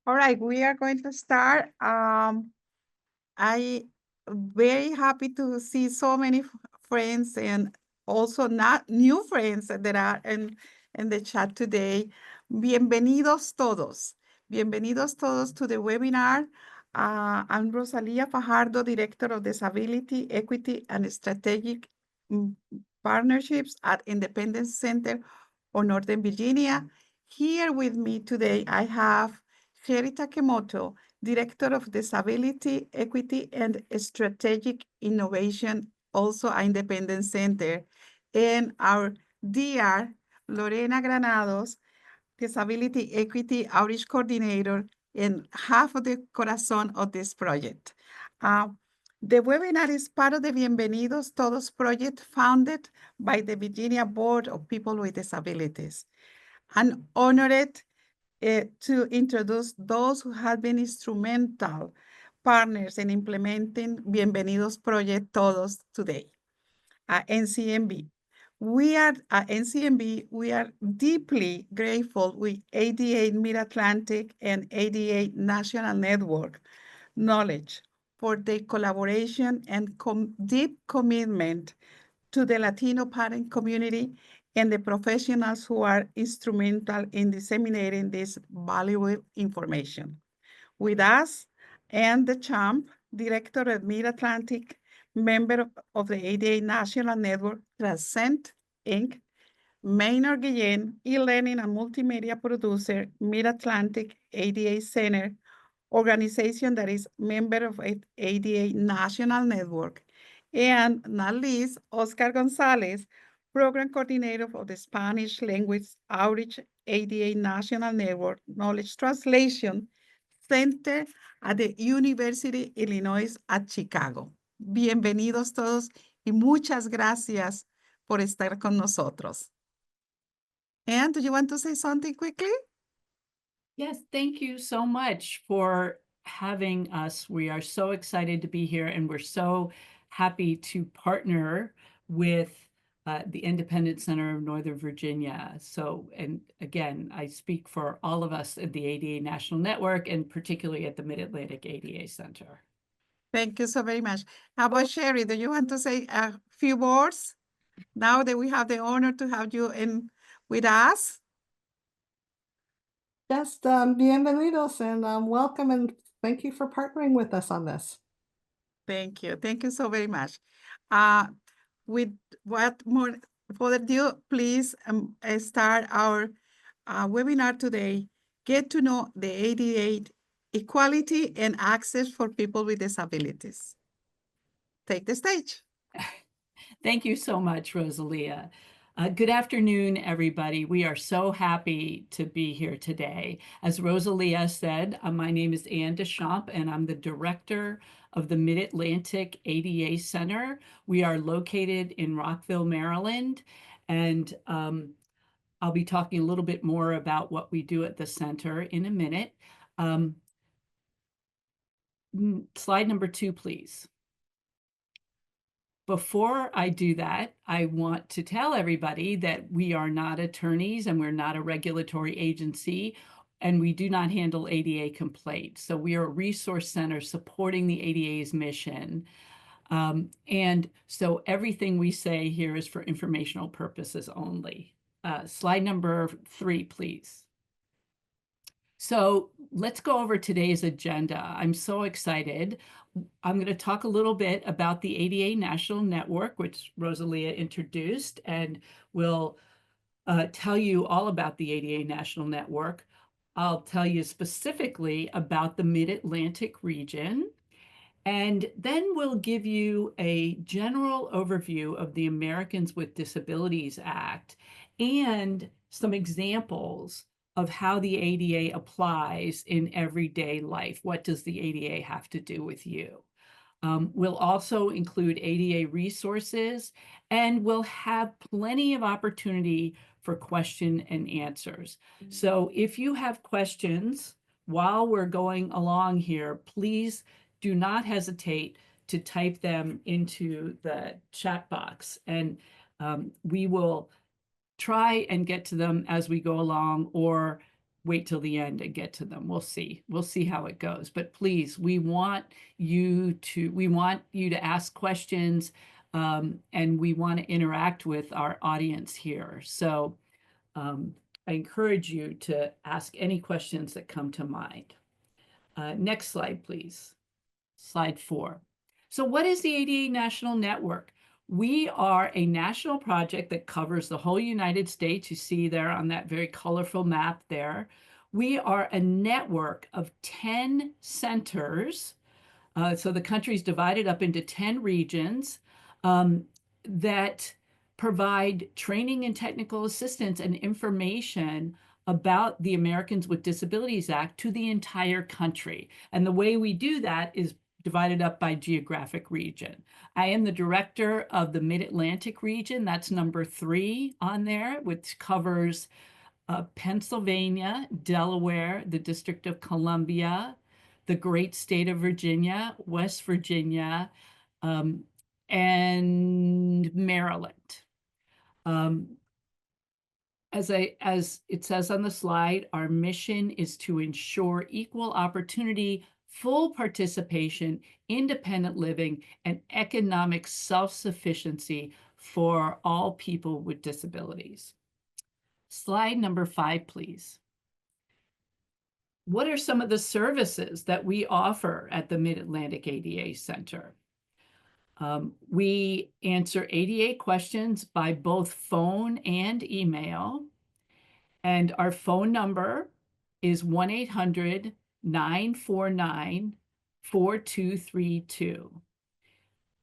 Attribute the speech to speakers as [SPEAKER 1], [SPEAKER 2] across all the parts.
[SPEAKER 1] All right, we are going to start. I very happy to see so many friends and also not new friends that are in the chat today. Bienvenidos todos. Bienvenidos todos to the webinar. I'm Rosalia Fajardo, Director of Disability, Equity, and Strategic mm, Partnerships at Independence Center on Northern Virginia. Here with me today, I have Sherry Takemoto, Director of Disability, Equity, and Strategic Innovation, also at Independence Center, and our DR, Lorena Granados, Disability Equity Outreach Coordinator, and half of the corazón of this project. The webinar is part of the Bienvenidos Todos project founded by the Virginia Board of People with Disabilities. I'm honored to introduce those who have been instrumental partners in implementing Bienvenidos Project Todos today at NCMB. We are at NCMB, we are deeply grateful with ADA Mid-Atlantic and ADA National Network Knowledge for their collaboration and deep commitment to the Latino parent community and the professionals who are instrumental in disseminating this valuable information. With us, and the Champ, Director of Mid-Atlantic, member of the ADA National Network, Transcend, Inc., Maynard Guillen, e-learning and multimedia producer, Mid-Atlantic ADA Center, organization that is member of ADA National Network, and not least, Oscar Gonzalez, program coordinator of the Spanish Language Outreach ADA National Network Knowledge Translation Center at the University Illinois at Chicago. Bienvenidos todos y muchas gracias por estar con nosotros. And do you want to say something quickly?
[SPEAKER 2] Yes, thank you so much for having us. We are so excited to be here, and we're so happy to partner with the Independent Center of Northern Virginia. So, and again, I speak for all of us at the ADA National Network, and particularly at the Mid-Atlantic ADA Center.
[SPEAKER 1] Thank you so very much. How about Sherry? Do you want to say a few words now that we have the honor to have you in with us?
[SPEAKER 3] Just bienvenidos and welcome, and thank you for partnering with us on this.
[SPEAKER 1] Thank you. Thank you so very much. With what more further ado, please start our webinar today. Get to know the ADA equality and access for people with disabilities. Take the stage.
[SPEAKER 2] Thank you so much, Rosalia. Good afternoon, everybody. We are so happy to be here today. As Rosalia said, my name is Anne Deschamps, and I'm the director of the Mid-Atlantic ADA Center. We are located in Rockville, Maryland, and I'll be talking a little bit more about what we do at the center in a minute. Slide number 2, please. Before I do that, I want to tell everybody that we are not attorneys and we're not a regulatory agency, and we do not handle ADA complaints. So we are a resource center supporting the ADA's mission. And so everything we say here is for informational purposes only. Slide number 3, please. So let's go over today's agenda. I'm so excited. I'm going to talk a little bit about the ADA National Network, which Rosalia introduced, and we'll tell you all about the ADA National Network. I'll tell you specifically about the Mid-Atlantic region, and then we'll give you a general overview of the Americans with Disabilities Act and some examples of how the ADA applies in everyday life. What does the ADA have to do with you? We'll also include ADA resources, and we'll have plenty of opportunity for question and answers. So if you have questions while we're going along here, please do not hesitate to type them into the chat box, and we will try and get to them as we go along, or wait till the end and get to them. We'll see. We'll see how it goes. But please, we want you to ask questions, and we want to interact with our audience here. So I encourage you to ask any questions that come to mind. Next slide, please. Slide 4. So what is the ADA National Network? We are a national project that covers the whole United States. You see there on that very colorful map there. We are a network of 10 centers. So the country is divided up into 10 regions that provide training and technical assistance and information about the Americans with Disabilities Act to the entire country. And the way we do that is divided up by geographic region. I am the director of the Mid-Atlantic region. That's number 3 on there, which covers Pennsylvania, Delaware, the District of Columbia, the great state of Virginia, West Virginia, and Maryland. As it says on the slide, our mission is to ensure equal opportunity, full participation, independent living, and economic self-sufficiency for all people with disabilities. Slide number 5, please. What are some of the services that we offer at the Mid-Atlantic ADA Center? We answer ADA questions by both phone and email. And our phone number is 1-800-949-4232.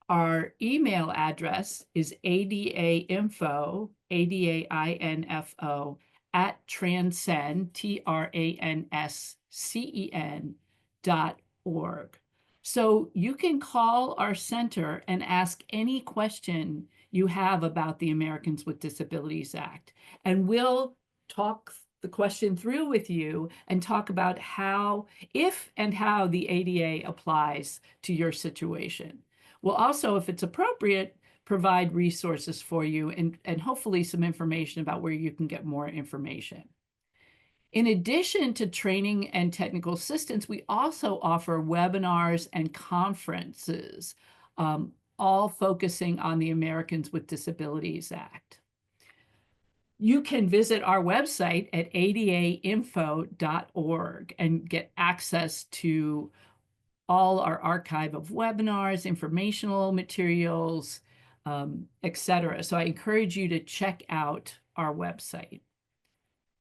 [SPEAKER 2] Our email address is adainfo, ADAINFO, at transcend, TRANSCEN.org. So you can call our center and ask any question you have about the Americans with Disabilities Act, and we'll talk the question through with you and talk about how, if and how the ADA applies to your situation. We'll also, if it's appropriate, provide resources for you and hopefully some information about where you can get more information. In addition to training and technical assistance, we also offer webinars and conferences, all focusing on the Americans with Disabilities Act. You can visit our website at adainfo.org and get access to all our archive of webinars, informational materials, etc. So I encourage you to check out our website.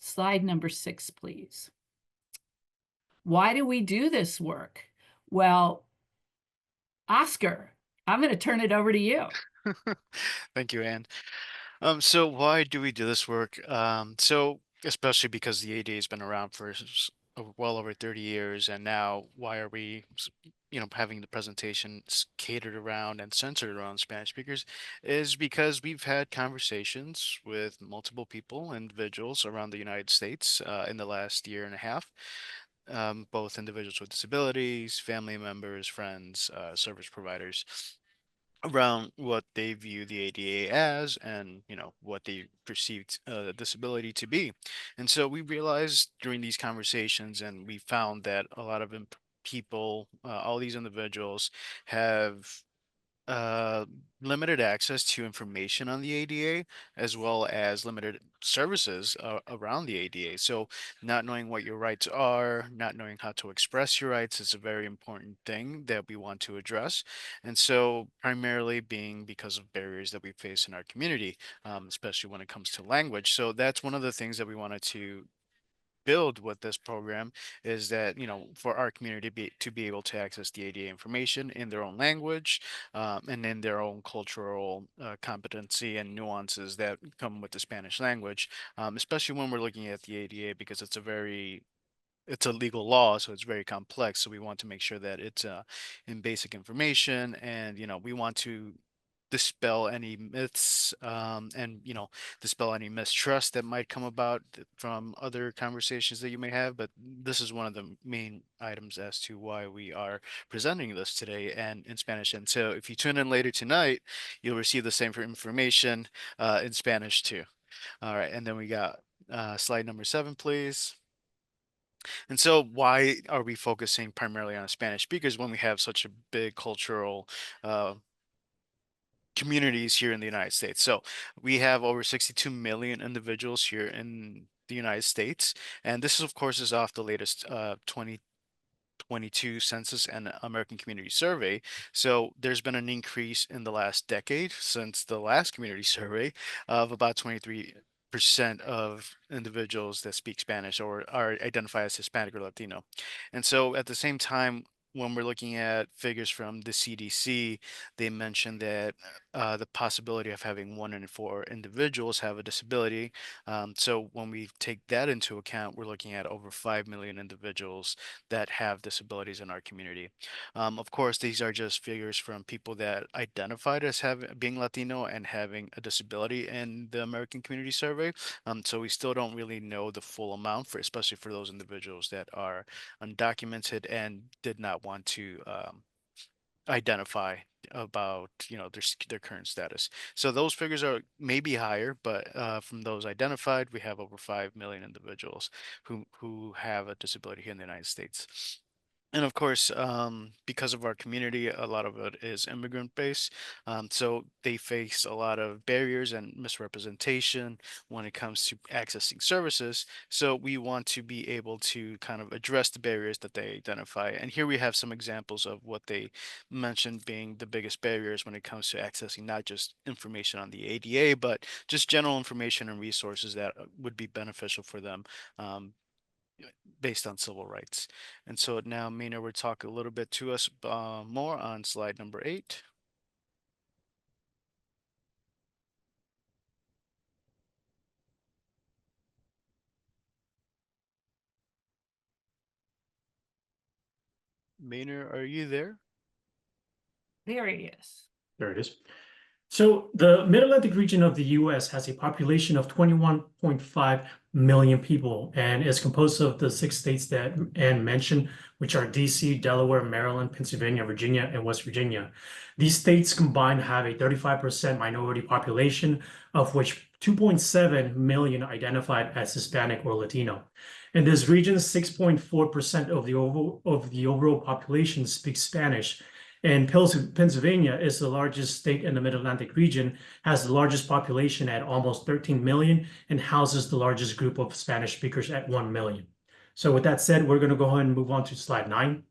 [SPEAKER 2] Slide number 6, please. Why do we do this work? Well, Oscar, I'm going to turn it over to you.
[SPEAKER 4] Thank you, Anne. So why do we do this work? So especially because the ADA has been around for well over 30 years, and now why are we, having the presentation catered around and centered around Spanish speakers, is because we've had conversations with multiple people, individuals around the United States in the last year and a half. Both individuals with disabilities, family members, friends, service providers, around what they view the ADA as, and what they perceived disability to be. And so we realized during these conversations, and we found that a lot of people, all these individuals, have uh, limited access to information on the ADA, as well as limited services around the ADA. So, not knowing what your rights are, not knowing how to express your rights is a very important thing that we want to address. And so, primarily being because of barriers that we face in our community, especially when it comes to language. So, that's one of the things that we wanted to build with this program, is that for our community to be able to access the ADA information in their own language, and in their own cultural competency and nuances that come with the Spanish language, especially when we're looking at the ADA, because it's a legal law, so it's very complex. So we want to make sure that it's in basic information, and we want to dispel any myths, and dispel any mistrust that might come about from other conversations that you may have. But this is one of the main items as to why we are presenting this today and in Spanish. And so if you tune in later tonight, you'll receive the same information in Spanish too. All right, and then we got slide number 7, please. And so why are we focusing primarily on Spanish speakers when we have such a big cultural uh, communities here in the United States? So we have over 62 million individuals here in the United States, and this is, of course, is off the latest 2022 Census and American Community Survey. So there's been an increase in the last decade since the last community survey of about 23% of individuals that speak Spanish or are identified as Hispanic or Latino. And so at the same time, when we're looking at figures from the CDC, they mentioned that the possibility of having 1 in 4 individuals have a disability. So when we take that into account, we're looking at over 5 million individuals that have disabilities in our community. Of course, these are just figures from people that identified as having being Latino and having a disability in the American Community Survey. So we still don't really know the full amount for, especially for those individuals that are undocumented and did not want to identify about their current status. So those figures are maybe higher, but from those identified, we have over 5 million individuals who have a disability here in the United States. And of course, because of our community, a lot of it is immigrant based. So they face a lot of barriers and misrepresentation when it comes to accessing services. So we want to be able to kind of address the barriers that they identify. And here we have some examples of what they mentioned being the biggest barriers when it comes to accessing not just information on the ADA, but just general information and resources that would be beneficial for them. Based on civil rights. And so now Mina will talk a little bit to us more on slide number 8. Mina, are you there?
[SPEAKER 2] There he is.
[SPEAKER 5] There it is. So the Mid-Atlantic region of the US has a population of 21.5 million people and is composed of the 6 states that Anne mentioned, which are DC, Delaware, Maryland, Pennsylvania, Virginia, and West Virginia. These states combined have a 35% minority population, of which 2.7 million identified as Hispanic or Latino. In this region, 6.4% of the overall population speaks Spanish. And Pennsylvania is the largest state in the Mid-Atlantic region, has the largest population at almost 13 million, and houses the largest group of Spanish speakers at 1 million. So with that said, we're going to go ahead and move on to slide 9.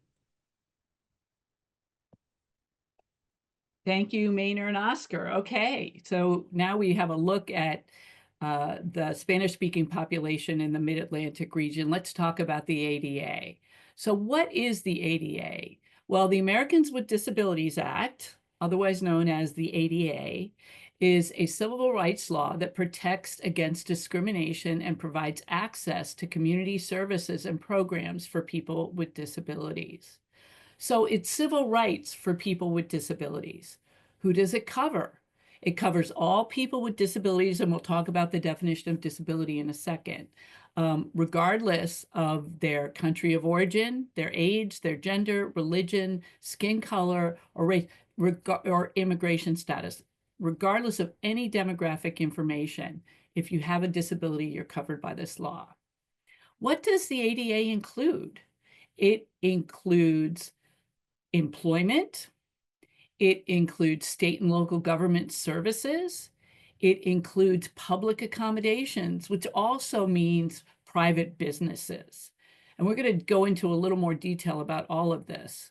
[SPEAKER 2] Thank you, Maynard and Oscar. Okay, so now we have a look at the Spanish-speaking population in the Mid-Atlantic region. Let's talk about the ADA. So what is the ADA? Well, the Americans with Disabilities Act, otherwise known as the ADA, is a civil rights law that protects against discrimination and provides access to community services and programs for people with disabilities. So it's civil rights for people with disabilities. Who does it cover? It covers all people with disabilities, and we'll talk about the definition of disability in a second, regardless of their country of origin, their age, their gender, religion, skin color, or race, or immigration status. Regardless of any demographic information, if you have a disability, you're covered by this law. What does the ADA include? It includes employment. It includes state and local government services. It includes public accommodations, which also means private businesses. And we're going to go into a little more detail about all of this.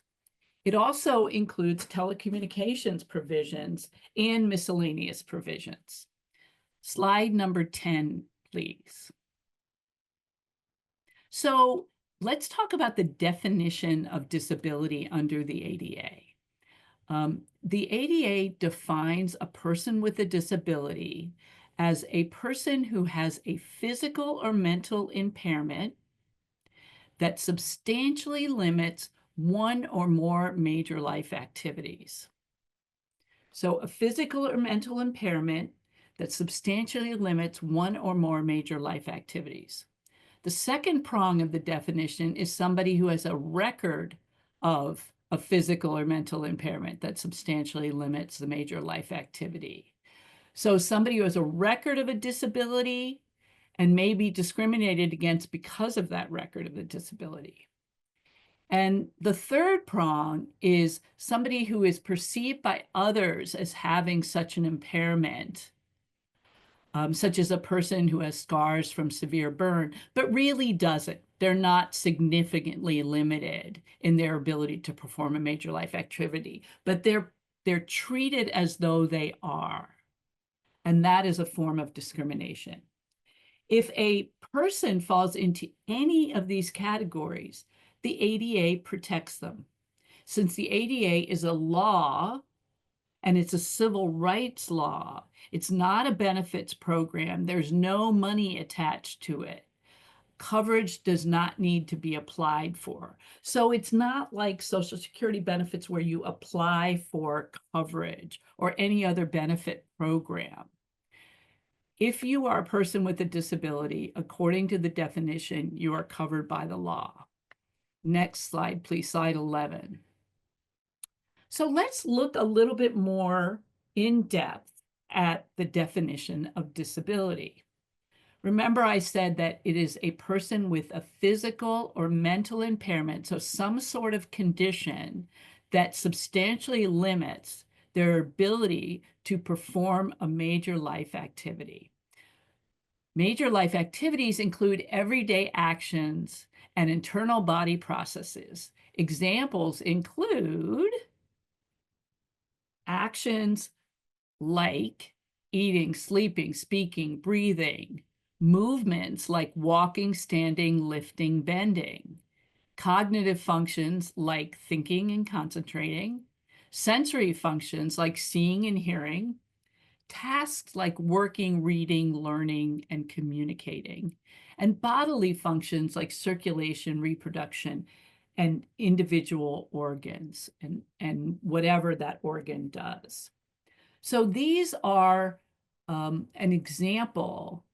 [SPEAKER 2] It also includes telecommunications provisions and miscellaneous provisions. Slide number 10, please. So let's talk about the definition of disability under the ADA. The ADA defines a person with a disability as a person who has a physical or mental impairment that substantially limits one or more major life activities. So a physical or mental impairment that substantially limits one or more major life activities. The second prong of the definition is somebody who has a record of a physical or mental impairment that substantially limits the major life activity. So somebody who has a record of a disability and may be discriminated against because of that record of the disability. And the third prong is somebody who is perceived by others as having such an impairment, such as a person who has scars from severe burn, but really doesn't. They're not significantly limited in their ability to perform a major life activity, but they're treated as though they are. And that is a form of discrimination. If a person falls into any of these categories, the ADA protects them. Since the ADA is a law and it's a civil rights law, it's not a benefits program. There's no money attached to it. Coverage does not need to be applied for. So it's not like Social Security benefits where you apply for coverage or any other benefit program. If you are a person with a disability, according to the definition, you are covered by the law. Next slide, please, slide 11. So let's look a little bit more in depth at the definition of disability. Remember, I said that it is a person with a physical or mental impairment, so some sort of condition that substantially limits their ability to perform a major life activity. Major life activities include everyday actions and internal body processes. Examples include actions like eating, sleeping, speaking, breathing, movements like walking, standing, lifting, bending, cognitive functions like thinking and concentrating, sensory functions like seeing and hearing, tasks like working, reading, learning, and communicating, and bodily functions like circulation, reproduction, and individual organs, and whatever that organ does. So these are an example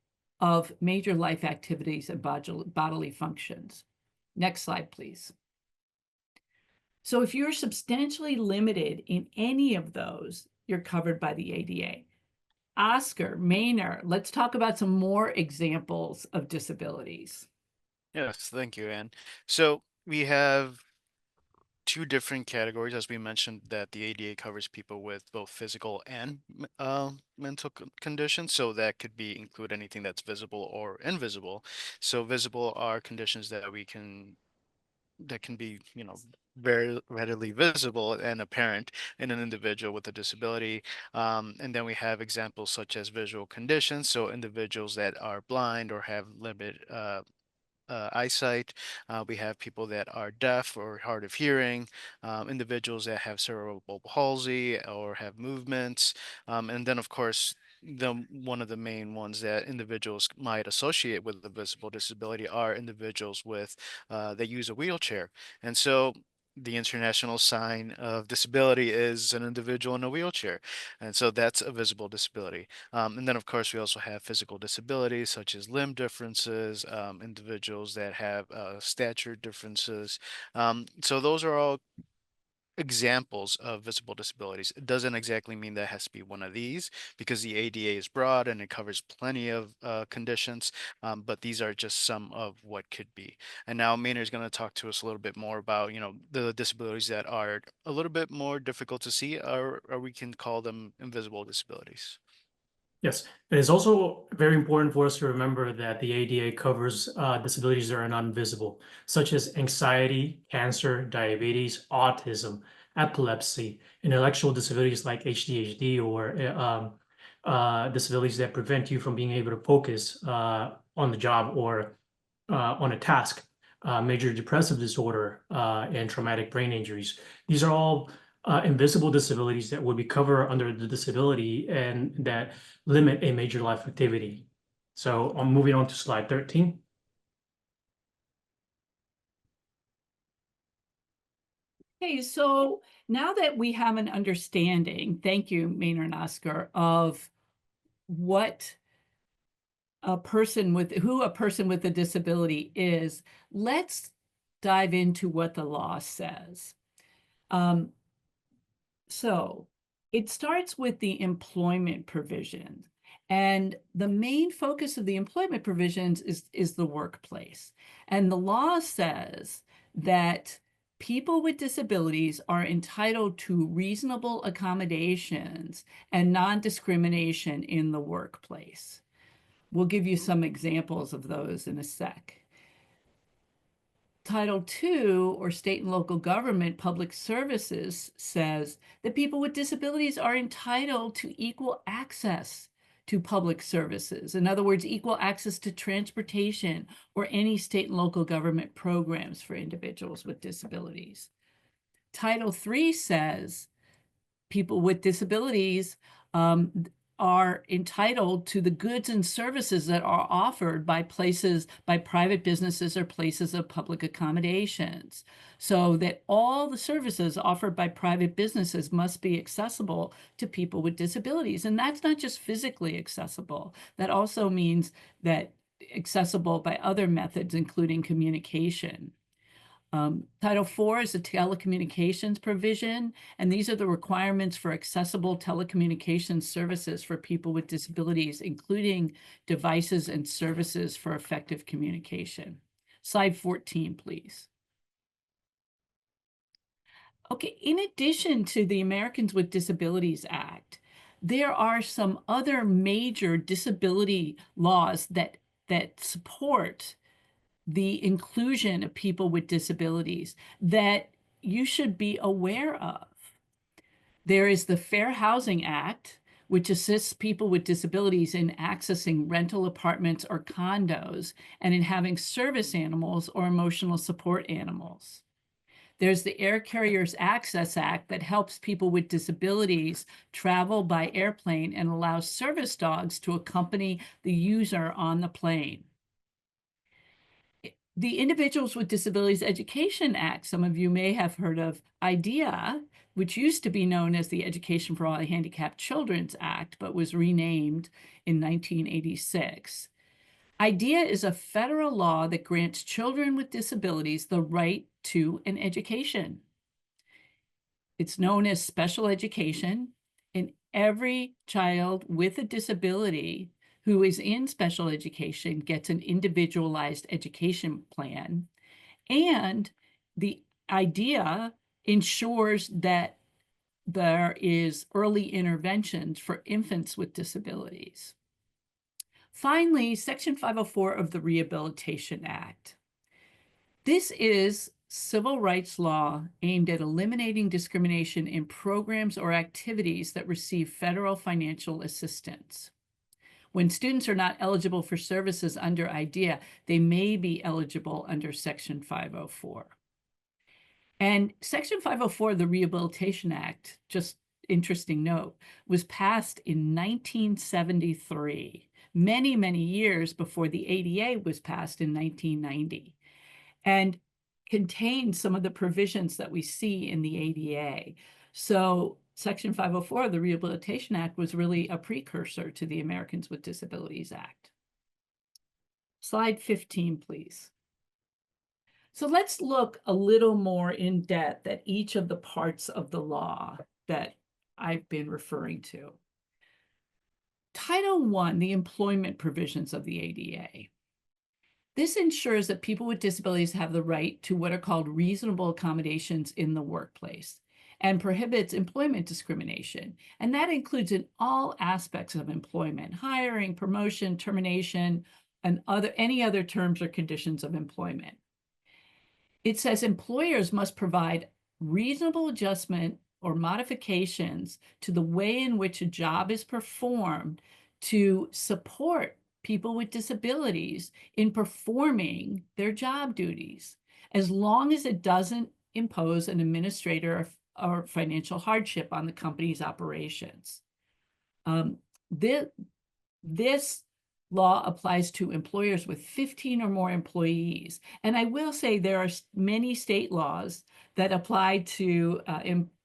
[SPEAKER 2] of major life activities and bodily functions. Next slide, please. So if you're substantially limited in any of those, you're covered by the ADA. Oscar, Maynard, let's talk about some more examples of disabilities.
[SPEAKER 4] Yes, thank you, Anne. So we have two different categories, as we mentioned, that the ADA covers people with both physical and mental conditions. So that could be include anything that's visible or invisible. So visible are conditions that can be, very readily visible and apparent in an individual with a disability. And then we have examples such as visual conditions, so individuals that are blind or have limited eyesight. We have people that are deaf or hard of hearing, individuals that have cerebral palsy or have movements, and then of course one of the main ones that individuals might associate with a visible disability are individuals with that use a wheelchair. And so the international sign of disability is an individual in a wheelchair, and so that's a visible disability. And then, of course, we also have physical disabilities such as limb differences, individuals that have stature differences. So those are all examples of visible disabilities. It doesn't exactly mean that it has to be one of these because the ADA is broad and it covers plenty of conditions, but these are just some of what could be. And now Maynard is going to talk to us a little bit more about, the disabilities that are a little bit more difficult to see, or we can call them invisible disabilities.
[SPEAKER 5] Yes, it is also very important for us to remember that the ADA covers disabilities that are non-visible, such as anxiety, cancer, diabetes, autism, epilepsy, intellectual disabilities like ADHD, or disabilities that prevent you from being able to focus on the job or on a task, major depressive disorder, and traumatic brain injuries. These are all invisible disabilities that would be covered under the disability and that limit a major life activity. So I'm moving on to slide 13.
[SPEAKER 2] Okay, so now that we have an understanding, thank you, Maynard and Oscar, of what a person with a disability is, let's dive into what the law says. So it starts with the employment provision. And the main focus of the employment provisions is the workplace. And the law says that people with disabilities are entitled to reasonable accommodations and non-discrimination in the workplace. We'll give you some examples of those in a sec. Title II, or state and local government public services, says that people with disabilities are entitled to equal access to public services. In other words, equal access to transportation or any state and local government programs for individuals with disabilities. Title III says people with disabilities are entitled to the goods and services that are offered by private businesses or places of public accommodations, so that all the services offered by private businesses must be accessible to people with disabilities. And that's not just physically accessible. That also means that accessible by other methods, including communication. Title IV is a telecommunications provision, and these are the requirements for accessible telecommunications services for people with disabilities, including devices and services for effective communication. Slide 14, please. Okay, in addition to the Americans with Disabilities Act, there are some other major disability laws that support the inclusion of people with disabilities that you should be aware of. There is the Fair Housing Act, which assists people with disabilities in accessing rental apartments or condos and in having service animals or emotional support animals. There's the Air Carriers Access Act that helps people with disabilities travel by airplane and allows service dogs to accompany the user on the plane. The Individuals with Disabilities Education Act, some of you may have heard of IDEA, which used to be known as the Education for All Handicapped Children's Act, but was renamed in 1986. IDEA is a federal law that grants children with disabilities the right to an education. It's known as special education, and every child with a disability who is in special education gets an individualized education plan. And the IDEA ensures that there is early interventions for infants with disabilities. Finally, Section 504 of the Rehabilitation Act. This is civil rights law aimed at eliminating discrimination in programs or activities that receive federal financial assistance. When students are not eligible for services under IDEA, they may be eligible under Section 504. And Section 504 of the Rehabilitation Act, just interesting note, was passed in 1973, many, many years before the ADA was passed in 1990, and contains some of the provisions that we see in the ADA. So Section 504 of the Rehabilitation Act was really a precursor to the Americans with Disabilities Act. Slide 15, please. So let's look a little more in depth at each of the parts of the law that I've been referring to. Title I, the employment provisions of the ADA. This ensures that people with disabilities have the right to what are called reasonable accommodations in the workplace and prohibits employment discrimination. And that includes in all aspects of employment: hiring, promotion, termination, and any other terms or conditions of employment. It says employers must provide reasonable adjustment or modifications to the way in which a job is performed to support people with disabilities in performing their job duties, as long as it doesn't impose an administrator or financial hardship on the company's operations. This law applies to employers with 15 or more employees. And I will say there are many state laws that apply to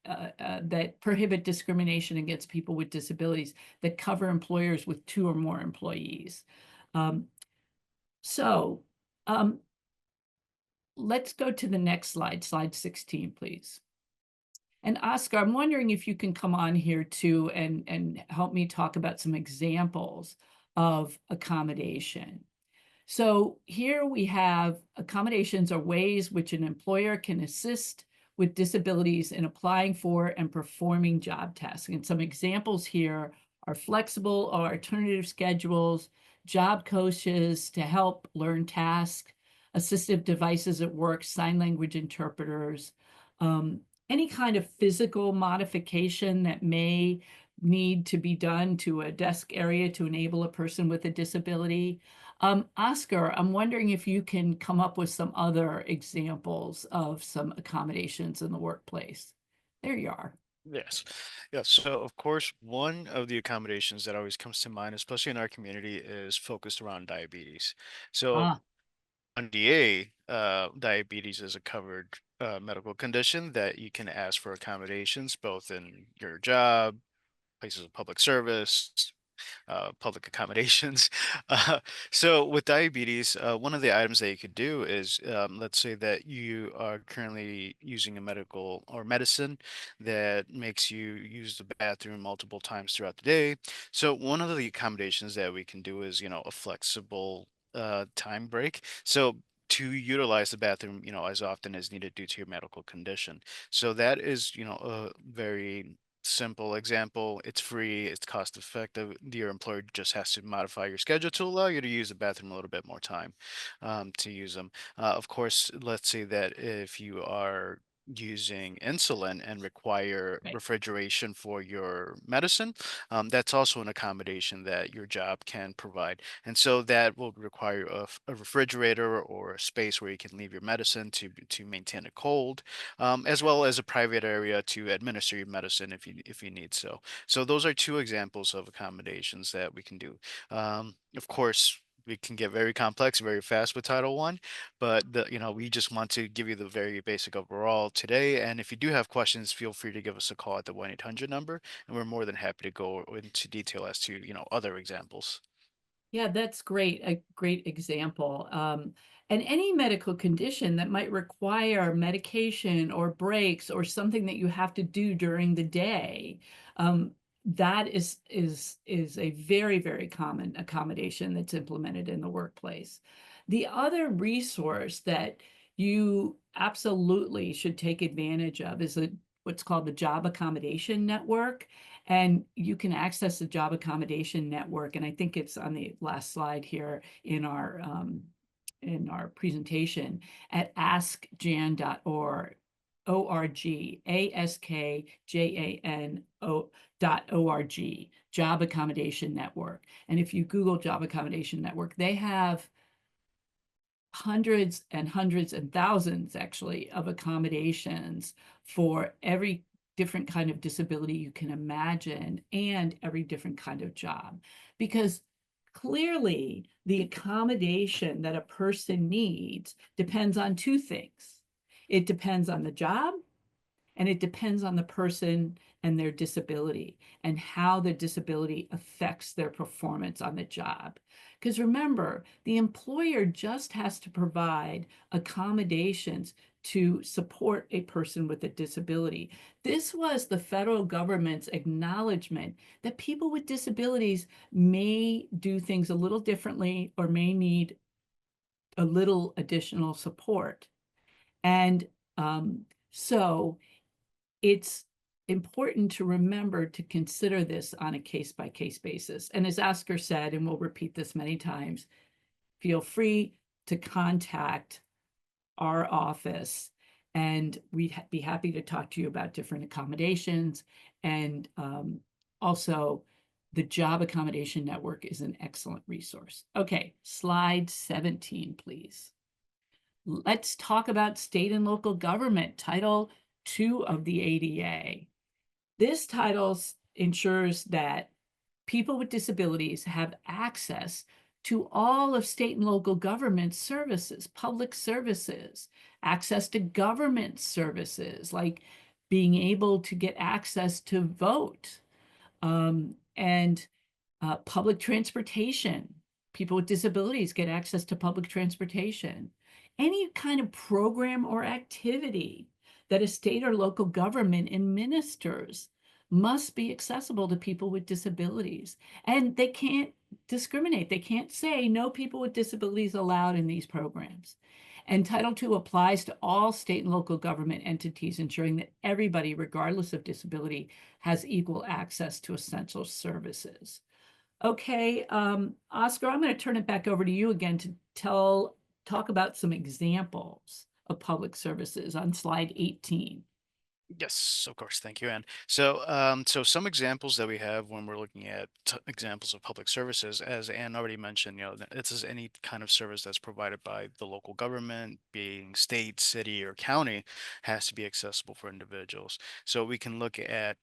[SPEAKER 2] that prohibit discrimination against people with disabilities that cover employers with 2 or more employees. Let's go to the next slide, slide 16, please. And Oscar, I'm wondering if you can come on here too and help me talk about some examples of accommodation. So here we have accommodations are ways which an employer can assist with disabilities in applying for and performing job tasks. And some examples here are flexible or alternative schedules, job coaches to help learn tasks, assistive devices at work, sign language interpreters, any kind of physical modification that may need to be done to a desk area to enable a person with a disability. Oscar, I'm wondering if you can come up with some other examples of some accommodations in the workplace. There you are.
[SPEAKER 4] Yes. Yeah. So, of course, one of the accommodations that always comes to mind, especially in our community, is focused around diabetes. So,
[SPEAKER 2] Ah,
[SPEAKER 4] on DA, diabetes is a covered medical condition that you can ask for accommodations both in your job, places of public service, public accommodations. Uh, so with diabetes, one of the items that you could do is, let's say that you are currently using a medical or medicine that makes you use the bathroom multiple times throughout the day. So one of the accommodations that we can do is, a flexible time break. So to utilize the bathroom, as often as needed due to your medical condition. So that is, a very simple example. It's free, it's cost effective. Your employer just has to modify your schedule to allow you to use the bathroom a little bit more time to use them. Of course, let's say that if you are using insulin and require
[SPEAKER 2] right.
[SPEAKER 4] refrigeration for your medicine, that's also an accommodation that your job can provide. And so that will require a refrigerator or a space where you can leave your medicine to maintain it cold, as well as a private area to administer your medicine if you need so. So those are two examples of accommodations that we can do. Of course, we can get very complex very fast with Title One, but we just want to give you the very basic overall today. And if you do have questions, feel free to give us a call at the 1-800 number, and we're more than happy to go into detail as to other examples.
[SPEAKER 2] Yeah, that's great. A great example. And any medical condition that might require medication or breaks or something that you have to do during the day, that is a very, very common accommodation that's implemented in the workplace. The other resource that you absolutely should take advantage of is what's called the Job Accommodation Network. And you can access the Job Accommodation Network, and I think it's on the last slide here in our presentation at askjan.org, O-R-G, ASKJANO.org, Job Accommodation Network. And if you Google Job Accommodation Network, they have hundreds and hundreds and thousands actually of accommodations for every different kind of disability you can imagine and every different kind of job, because clearly the accommodation that a person needs depends on two things. It depends on the job and it depends on the person and their disability and how the disability affects their performance on the job. Because remember, the employer just has to provide accommodations to support a person with a disability. This was the federal government's acknowledgement that people with disabilities may do things a little differently or may need a little additional support. And so it's important to remember to consider this on a case-by-case basis. And as Oscar said, and we'll repeat this many times, feel free to contact our office and we'd be happy to talk to you about different accommodations. And also, the Job Accommodation Network is an excellent resource. Okay, slide 17, please. Let's talk about state and local government, Title II of the ADA. This title ensures that people with disabilities have access to all of state and local government services, public services, access to government services, like being able to get access to vote, and public transportation. People with disabilities get access to public transportation. Any kind of program or activity that a state or local government administers must be accessible to people with disabilities. And they can't discriminate. They can't say no people with disabilities allowed in these programs. And Title II applies to all state and local government entities, ensuring that everybody, regardless of disability, has equal access to essential services. Okay, Oscar, I'm going to turn it back over to you again to talk about some examples of public services on slide 18.
[SPEAKER 4] Yes, of course. Thank you, Anne. So some examples that we have when we're looking at examples of public services, as Anne already mentioned, this is any kind of service that's provided by the local government, being state, city, or county, has to be accessible for individuals. So we can look at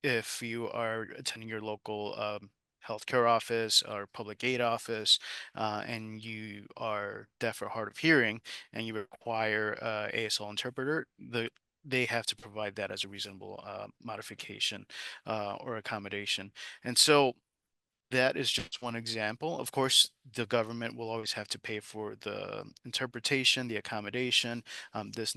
[SPEAKER 4] if you are attending your local healthcare office or public aid office, and you are deaf or hard of hearing, and you require ASL interpreter, they have to provide that as a reasonable modification or accommodation. And so that is just one example. Of course, the government will always have to pay for the interpretation, the accommodation. This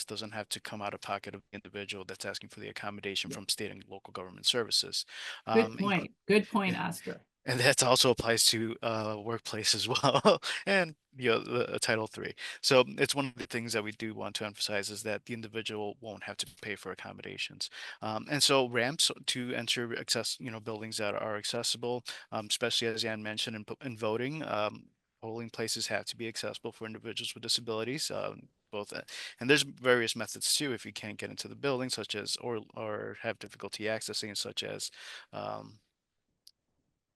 [SPEAKER 4] doesn't have to come out of pocket of the individual that's asking for the accommodation from state and local government services.
[SPEAKER 2] Good point. Good point,
[SPEAKER 4] Yeah.
[SPEAKER 2] Oscar.
[SPEAKER 4] And that also applies to workplace as well, and the Title III. So it's one of the things that we do want to emphasize is that the individual won't have to pay for accommodations. And so ramps to enter buildings that are accessible, especially as Ann mentioned in voting. Polling places have to be accessible for individuals with disabilities. Both, and there's various methods too if you can't get into the building, such as or have difficulty accessing, such as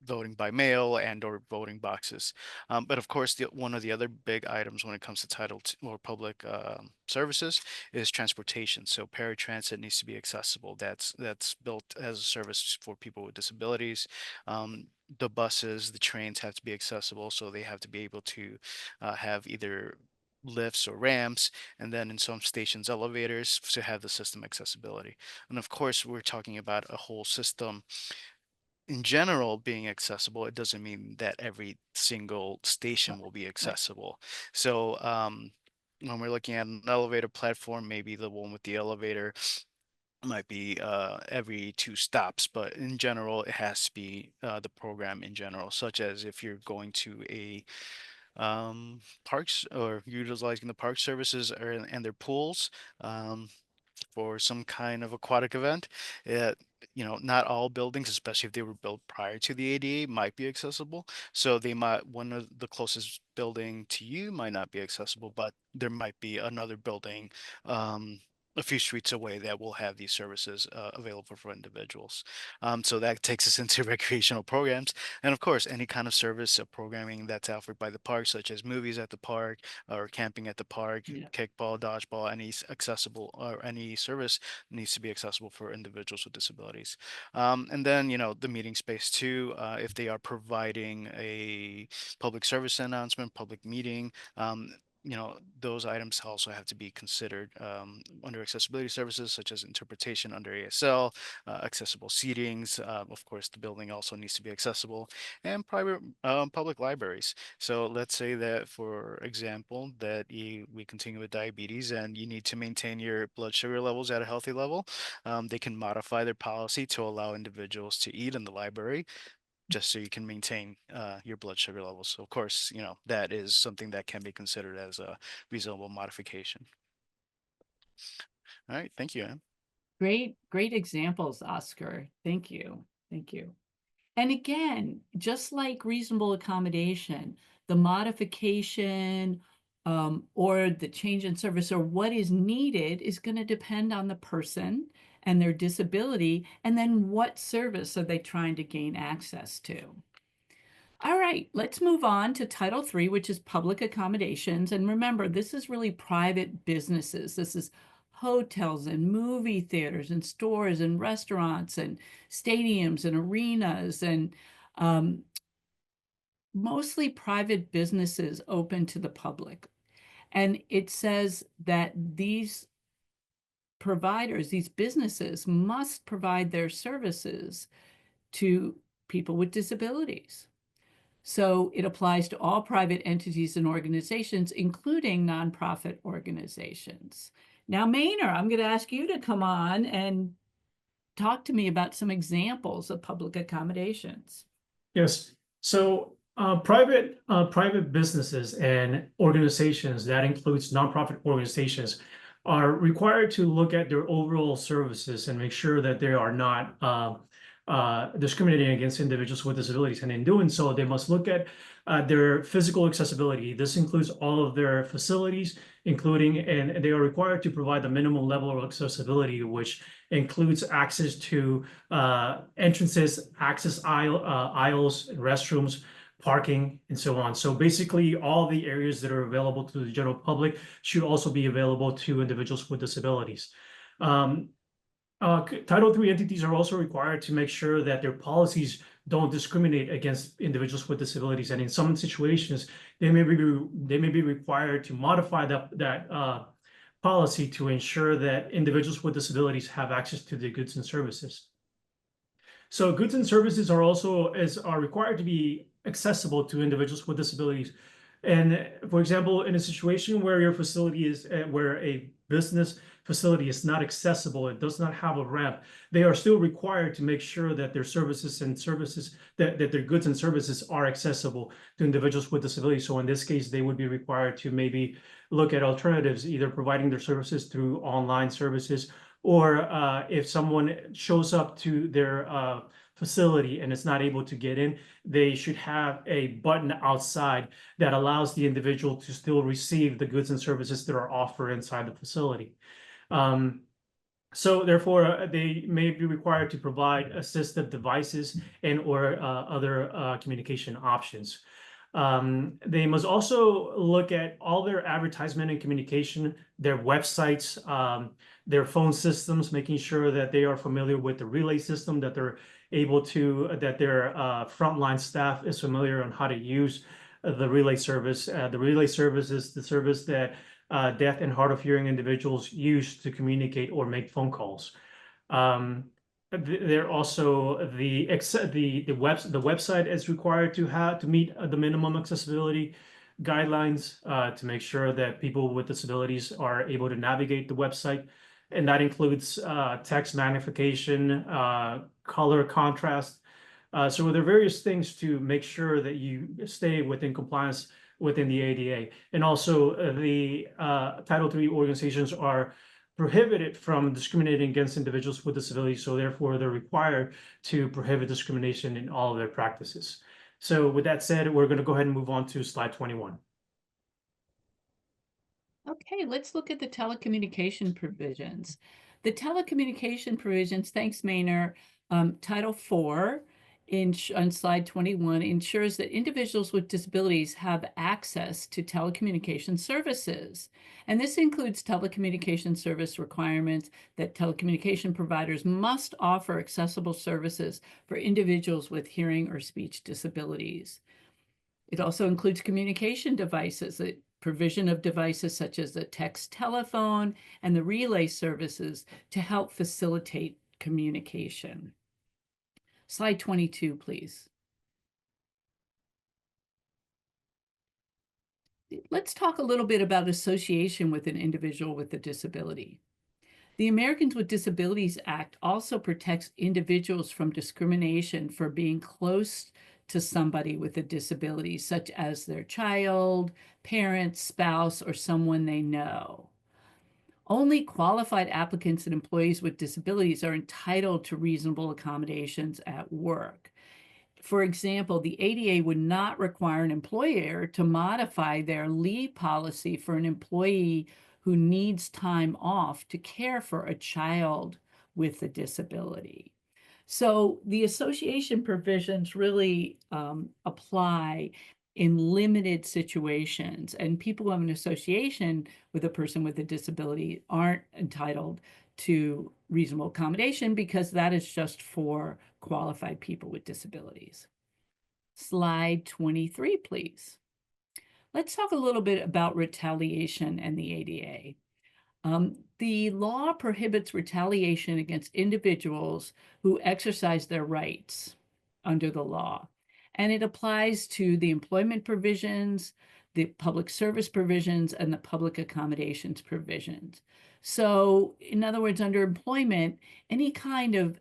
[SPEAKER 4] voting by mail and or voting boxes. But of course, one of the other big items when it comes to Title II or public services is transportation. So paratransit needs to be accessible. That's built as a service for people with disabilities. The buses, the trains have to be accessible, so they have to be able to have either lifts or ramps, and then in some stations elevators to have the system accessibility. And of course, we're talking about a whole system in general being accessible. It doesn't mean that every single station will be accessible. So when we're looking at an elevator platform, maybe the one with the elevator might be every 2 stops, but in general, it has to be the program in general, such as if you're going to a parks or utilizing the park services and their pools. For some kind of aquatic event. It, not all buildings, especially if they were built prior to the ADA, might be accessible. So one of the closest building to you might not be accessible, but there might be another building a few streets away that will have these services available for individuals. So that takes us into recreational programs. And of course, any kind of service or programming that's offered by the park, such as movies at the park or camping at the park, kickball, dodgeball, any accessible or any service needs to be accessible for individuals with disabilities. And then, the meeting space too, if they are providing a public service announcement, public meeting, those items also have to be considered under accessibility services, such as interpretation under ASL, accessible seatings. Of course, the building also needs to be accessible, and private public libraries. So let's say that, for example, that we continue with diabetes and you need to maintain your blood sugar levels at a healthy level. They can modify their policy to allow individuals to eat in the library, just so you can maintain your blood sugar levels. So of course, that is something that can be considered as a reasonable modification. All right, thank you, Anne.
[SPEAKER 2] Great examples, Oscar. Thank you. Thank you. And again, just like reasonable accommodation, the modification or the change in service or what is needed is going to depend on the person and their disability, and then what service are they trying to gain access to. All right, let's move on to Title III, which is public accommodations. And remember, this is really private businesses. This is hotels and movie theaters and stores and restaurants and stadiums and arenas and mostly private businesses open to the public. And it says that these providers, these businesses, must provide their services to people with disabilities. So it applies to all private entities and organizations, including nonprofit organizations. Now, Maynard, I'm going to ask you to come on and talk to me about some examples of public accommodations.
[SPEAKER 5] Yes. So private businesses and organizations, that includes nonprofit organizations, are required to look at their overall services and make sure that they are not discriminating against individuals with disabilities. And in doing so, they must look at their physical accessibility. This includes all of their facilities, including, and they are required to provide the minimum level of accessibility, which includes access to entrances, aisles, restrooms, parking, and so on. So basically, all the areas that are available to the general public should also be available to individuals with disabilities. Title III entities are also required to make sure that their policies don't discriminate against individuals with disabilities, and in some situations, they may be required to modify that policy to ensure that individuals with disabilities have access to the goods and services. So goods and services are also are required to be accessible to individuals with disabilities. And for example, in a situation where your facility is where a business facility is not accessible, it does not have a ramp, they are still required to make sure that their that their goods and services are accessible to individuals with disabilities. So in this case, they would be required to maybe look at alternatives, either providing their services through online services, or if someone shows up to their facility and is not able to get in, they should have a button outside that allows the individual to still receive the goods and services that are offered inside the facility. So therefore, they may be required to provide assistive devices and or other communication options. They must also look at all their advertisement and communication, their websites, their phone systems, making sure that they are familiar with the relay system, that they're able to, that their frontline staff is familiar on how to use the relay service. The relay service is the service that deaf and hard of hearing individuals use to communicate or make phone calls. They're also the website is required to meet the minimum accessibility guidelines to make sure that people with disabilities are able to navigate the website, and that includes text magnification, color contrast. So there are various things to make sure that you stay within compliance within the ADA, and also the Title III organizations are prohibited from discriminating against individuals with disabilities, so therefore they're required to prohibit discrimination in all of their practices. So with that said, we're going to go ahead and move on to slide 21.
[SPEAKER 2] Okay, let's look at the telecommunication provisions. The telecommunication provisions, thanks, Maynard, Title IV on slide 21 ensures that individuals with disabilities have access to telecommunication services. And this includes telecommunication service requirements that telecommunication providers must offer accessible services for individuals with hearing or speech disabilities. It also includes communication devices, the provision of devices such as the text telephone and the relay services to help facilitate communication. Slide 22, please. Let's talk a little bit about association with an individual with a disability. The Americans with Disabilities Act also protects individuals from discrimination for being close to somebody with a disability, such as their child, parent, spouse, or someone they know. Only qualified applicants and employees with disabilities are entitled to reasonable accommodations at work. For example, the ADA would not require an employer to modify their leave policy for an employee who needs time off to care for a child with a disability. So the association provisions really apply in limited situations, and people who have an association with a person with a disability aren't entitled to reasonable accommodation because that is just for qualified people with disabilities. Slide 23, please. Let's talk a little bit about retaliation and the ADA. The law prohibits retaliation against individuals who exercise their rights under the law, and it applies to the employment provisions, the public service provisions, and the public accommodations provisions. So in other words, under employment, any kind of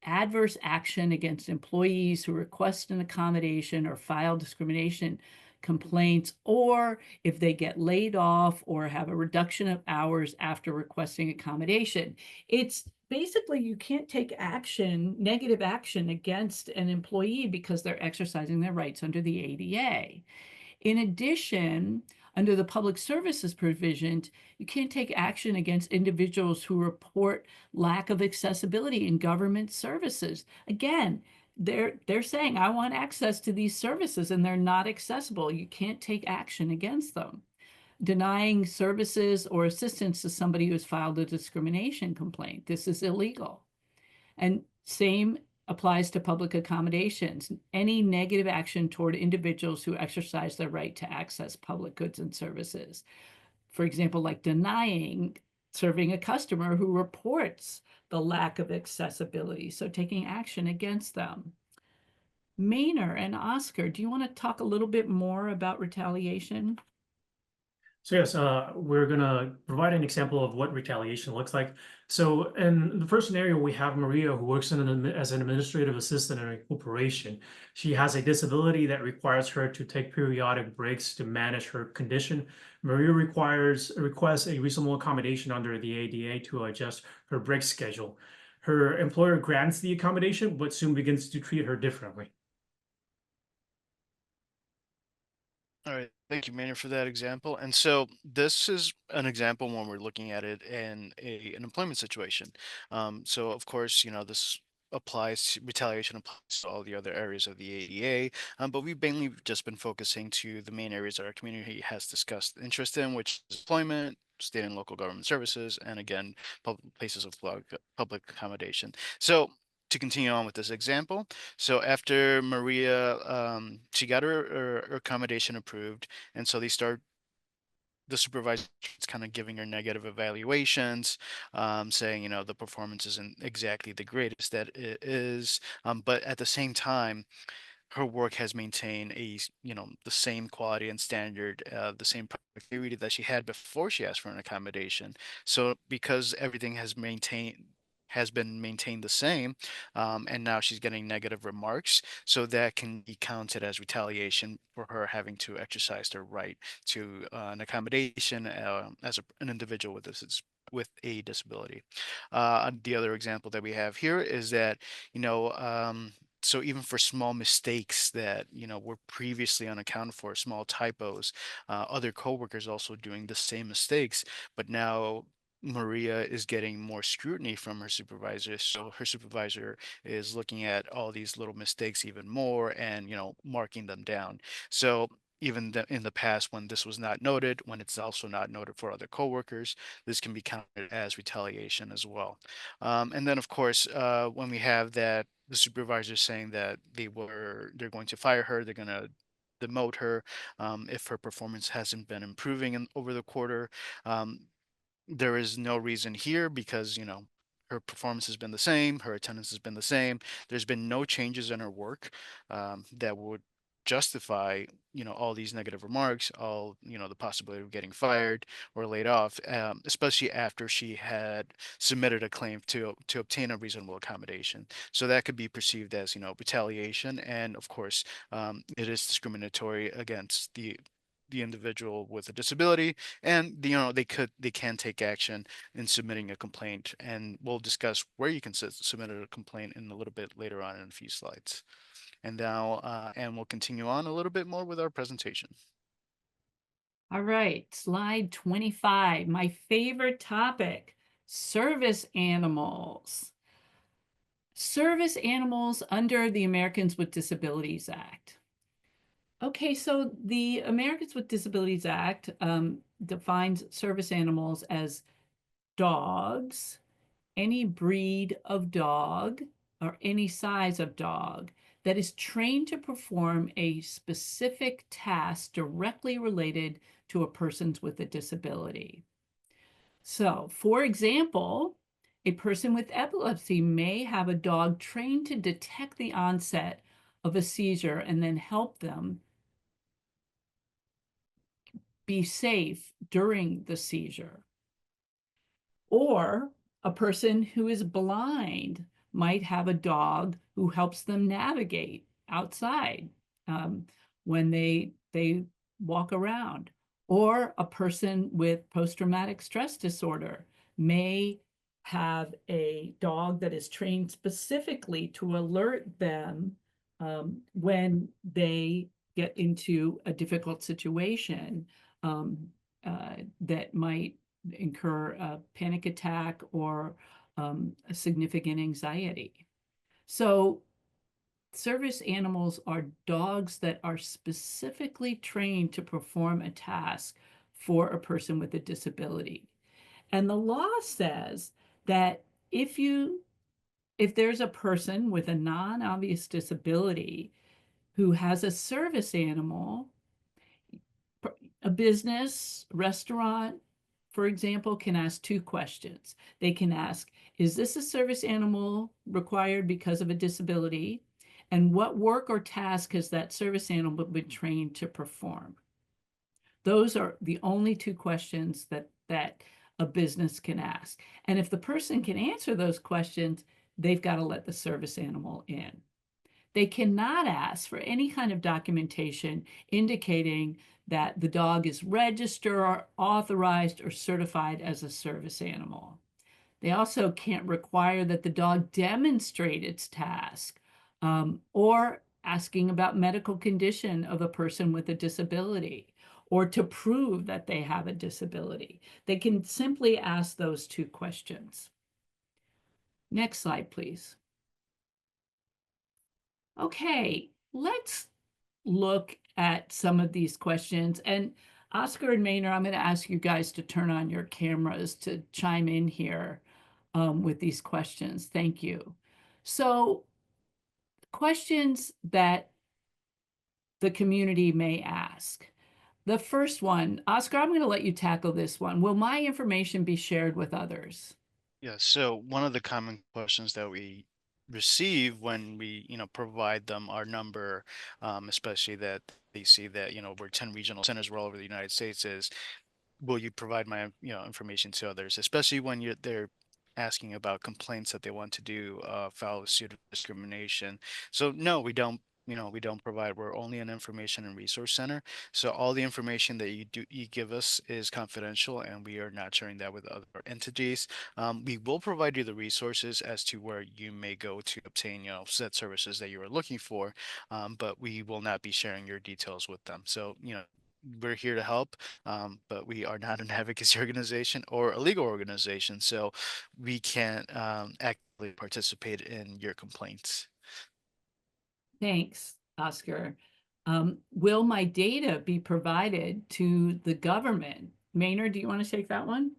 [SPEAKER 2] adverse action against employees who request an accommodation or file discrimination complaints, or if they get laid off or have a reduction of hours after requesting accommodation. It's basically you can't take action, negative action against an employee because they're exercising their rights under the ADA. In addition, under the public services provision, you can't take action against individuals who report lack of accessibility in government services. Again, they're saying, I want access to these services and they're not accessible. You can't take action against them. Denying services or assistance to somebody who has filed a discrimination complaint. This is illegal. And same applies to public accommodations. Any negative action toward individuals who exercise their right to access public goods and services. For example, like denying serving a customer who reports the lack of accessibility, so taking action against them. Maynard and Oscar, do you want to talk a little bit more about retaliation?
[SPEAKER 5] So yes, we're gonna provide an example of what retaliation looks like. So in the first scenario, we have Maria, who works as an administrative assistant in a corporation. She has a disability that requires her to take periodic breaks to manage her condition. Maria requests a reasonable accommodation under the ADA to adjust her break schedule. Her employer grants the accommodation, but soon begins to treat her differently.
[SPEAKER 4] All right, thank you, Maynard, for that example. And so this is an example when we're looking at it in an employment situation. So of course, this retaliation applies to all the other areas of the ADA, but we've mainly just been focusing to the main areas that our community has discussed interest in, which is employment, state and local government services, and again, places of public accommodation. So to continue on with this example, so after Maria, she got her accommodation approved, and so the supervisor is kind of giving her negative evaluations, saying, the performance isn't exactly the greatest that it is, but at the same time, her work has maintained the same quality and standard, the same productivity that she had before she asked for an accommodation. So because everything has been maintained the same, and now she's getting negative remarks, so that can be counted as retaliation for her having to exercise their right to an accommodation as an individual with a disability. The other example that we have here is that, so even for small mistakes that were previously unaccounted for, small typos, other coworkers also doing the same mistakes, but now Maria is getting more scrutiny from her supervisor. So her supervisor is looking at all these little mistakes even more and marking them down. So even in the past, when this was not noted, when it's also not noted for other coworkers, this can be counted as retaliation as well. And then, of course, when we have that the supervisor saying that they're going to fire her, they're going to demote her if her performance hasn't been improving over the quarter. Um, there is no reason here because her performance has been the same, her attendance has been the same. There's been no changes in her work that would justify all these negative remarks, all the possibility of getting fired or laid off, especially after she had submitted a claim to obtain a reasonable accommodation. So that could be perceived as retaliation, and of course it is discriminatory against the individual with a disability, and they can take action in submitting a complaint, and we'll discuss where you can submit a complaint in a little bit later on in a few slides. And now and we'll continue on a little bit more with our presentation.
[SPEAKER 2] All right, slide 25, my favorite topic, service animals. Service animals under the Americans with Disabilities Act. Okay, so the Americans with Disabilities Act defines service animals as dogs, any breed of dog, or any size of dog that is trained to perform a specific task directly related to a person with a disability. So, for example, a person with epilepsy may have a dog trained to detect the onset of a seizure and then help them be safe during the seizure. Or a person who is blind might have a dog who helps them navigate outside when they walk around. Or a person with post-traumatic stress disorder may have a dog that is trained specifically to alert them when they get into a difficult situation that might incur a panic attack or a significant anxiety. So service animals are dogs that are specifically trained to perform a task for a person with a disability. And the law says that if there's a person with a non-obvious disability who has a service animal, a business, restaurant, for example, can ask two questions. They can ask, is this a service animal required because of a disability? And what work or task has that service animal been trained to perform? Those are the only two questions that a business can ask. And if the person can answer those questions, they've got to let the service animal in. They cannot ask for any kind of documentation indicating that the dog is registered or authorized or certified as a service animal. They also can't require that the dog demonstrate its task or asking about medical condition of a person with a disability or to prove that they have a disability. They can simply ask those two questions. Next slide, please. Okay, let's look at some of these questions. And Oscar and Maynard, I'm going to ask you guys to turn on your cameras to chime in here with these questions. Thank you. So, questions that the community may ask. The first one, Oscar, I'm going to let you tackle this one. Will my information be shared with others?
[SPEAKER 4] Yeah, so one of the common questions that we receive when we, provide them our number, especially that they see that, we're 10 regional centers all over the United States, is will you provide my, information to others, especially when they're asking about complaints that they want to do, file a suit of discrimination. So no, we don't provide. We're only an information and resource center. So all the information that you give us is confidential, and we are not sharing that with other entities. We will provide you the resources as to where you may go to obtain, said services that you are looking for, but we will not be sharing your details with them. So, we're here to help, but we are not an advocacy organization or a legal organization, so we can't actively participate in your complaints.
[SPEAKER 2] Thanks, Oscar. Will my data be provided to the government? Maynard, do you want to take that one?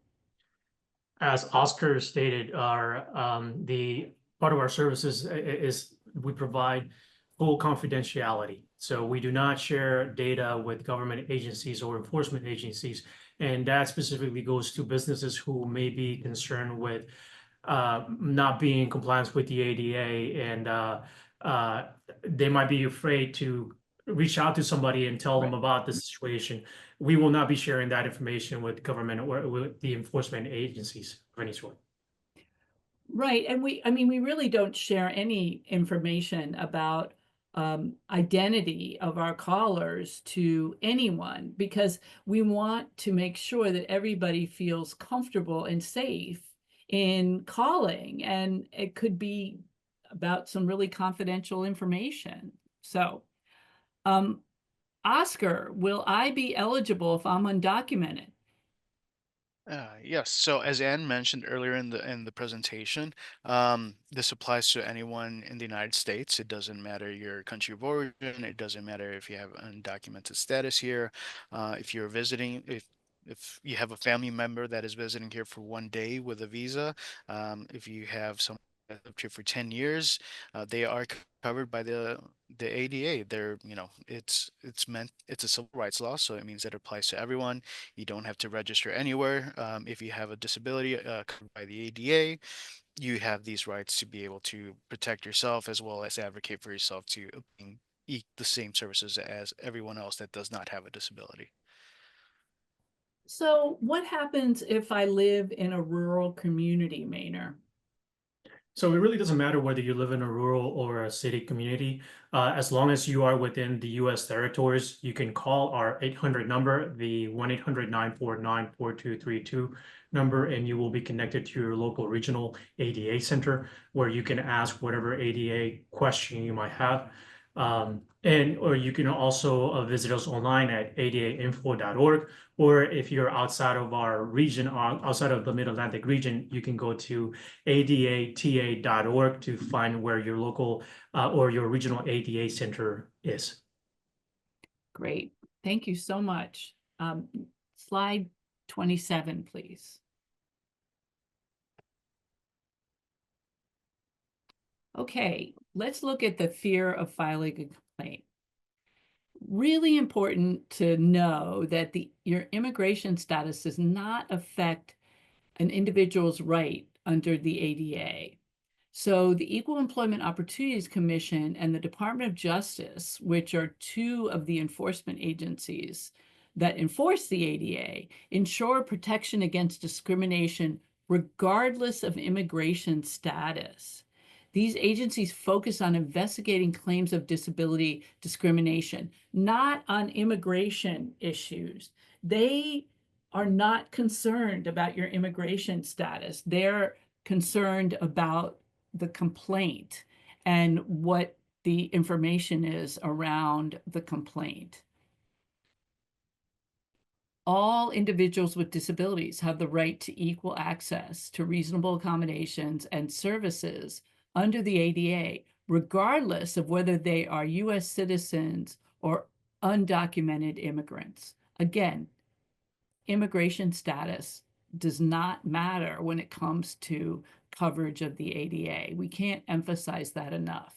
[SPEAKER 5] As Oscar stated, the part of our services is we provide full confidentiality. So we do not share data with government agencies or enforcement agencies. And that specifically goes to businesses who may be concerned with not being in compliance with the ADA, and they might be afraid to reach out to somebody and tell them about the situation. We will not be sharing that information with government or with the enforcement agencies of any sort.
[SPEAKER 2] Right. And we really don't share any information about identity of our callers to anyone because we want to make sure that everybody feels comfortable and safe in calling. And it could be about some really confidential information. So, Oscar, will I be eligible if I'm undocumented?
[SPEAKER 4] Yes. So as Anne mentioned earlier in the presentation, this applies to anyone in the United States. It doesn't matter your country of origin. It doesn't matter if you have undocumented status here. If you're visiting, if you have a family member that is visiting here for 1 day with a visa, if you have someone that's lived here for 10 years, they are covered by the ADA. It's a civil rights law, so it means that it applies to everyone. You don't have to register anywhere. If you have a disability covered by the ADA, you have these rights to be able to protect yourself as well as advocate for yourself to obtain the same services as everyone else that does not have a disability.
[SPEAKER 2] So what happens if I live in a rural community, Maynard?
[SPEAKER 5] So it really doesn't matter whether you live in a rural or a city community. As long as you are within the U.S. territories, you can call our 800 number, the 1-800-949-4232 number, and you will be connected to your local regional ADA center where you can ask whatever ADA question you might have. Or you can also visit us online at adainfo.org, or if you're outside of our region, outside of the Mid-Atlantic region, you can go to adata.org to find where your local or your regional ADA center is.
[SPEAKER 2] Great. Thank you so much. Slide 27, please. Okay, let's look at the fear of filing a complaint. Really important to know that your immigration status does not affect an individual's right under the ADA. So the Equal Employment Opportunities Commission and the Department of Justice, which are two of the enforcement agencies that enforce the ADA, ensure protection against discrimination regardless of immigration status. These agencies focus on investigating claims of disability discrimination, not on immigration issues. They are not concerned about your immigration status. They're concerned about the complaint and what the information is around the complaint. All individuals with disabilities have the right to equal access to reasonable accommodations and services under the ADA, regardless of whether they are U.S. citizens or undocumented immigrants. Again, immigration status does not matter when it comes to coverage of the ADA. We can't emphasize that enough.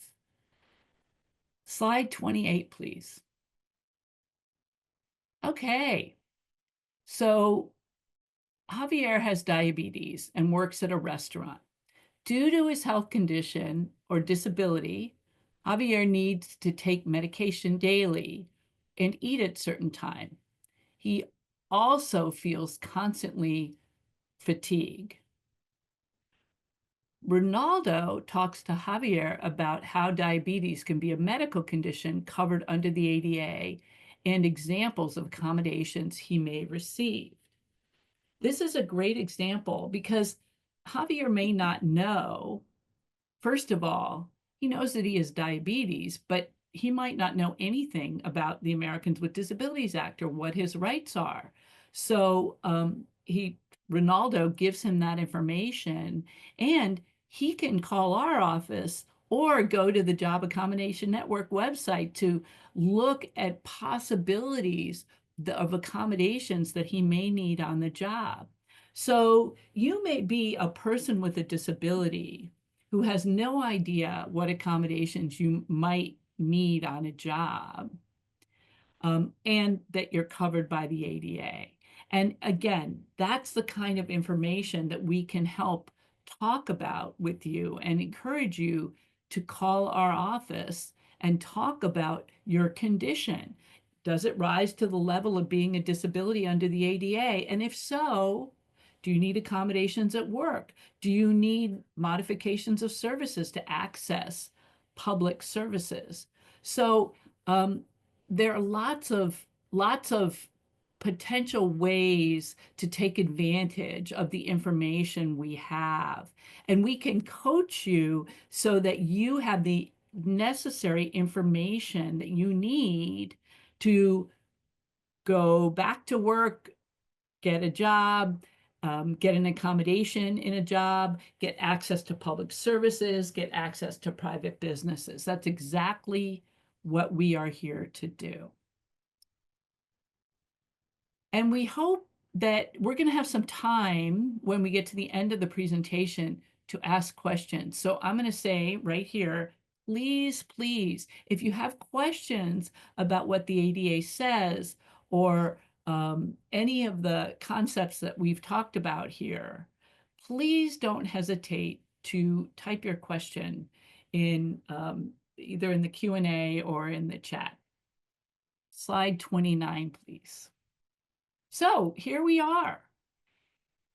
[SPEAKER 2] Slide 28, please. Okay, so Javier has diabetes and works at a restaurant. Due to his health condition or disability, Javier needs to take medication daily and eat at certain time. He also feels constantly fatigue. Ronaldo talks to Javier about how diabetes can be a medical condition covered under the ADA and examples of accommodations he may receive. This is a great example because Javier may not know, first of all, he knows that he has diabetes, but he might not know anything about the Americans with Disabilities Act or what his rights are. So Ronaldo gives him that information, and he can call our office or go to the Job Accommodation Network website to look at possibilities of accommodations that he may need on the job. So you may be a person with a disability who has no idea what accommodations you might need on a job, and that you're covered by the ADA. And again, that's the kind of information that we can help talk about with you and encourage you to call our office and talk about your condition. Does it rise to the level of being a disability under the ADA? And if so, do you need accommodations at work? Do you need modifications of services to access public services? So there are lots of potential ways to take advantage of the information we have. And we can coach you so that you have the necessary information that you need to go back to work, get a job, get an accommodation in a job, get access to public services, get access to private businesses. That's exactly what we are here to do. And we hope that we're going to have some time when we get to the end of the presentation to ask questions. So I'm going to say right here, please, please, if you have questions about what the ADA says or any of the concepts that we've talked about here, please don't hesitate to type your question in either in the Q&A or in the chat. Slide 29, please. So here we are.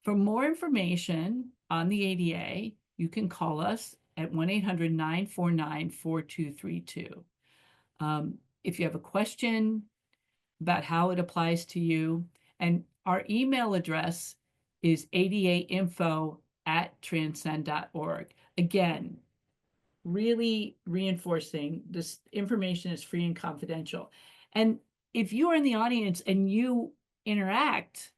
[SPEAKER 2] For more information on the ADA, you can call us at 1-800-949-4232. If you have a question about how it applies to you, and our email address is adainfo@transcend.org. Again, really reinforcing this information is free and confidential. And if you are in the audience and you interact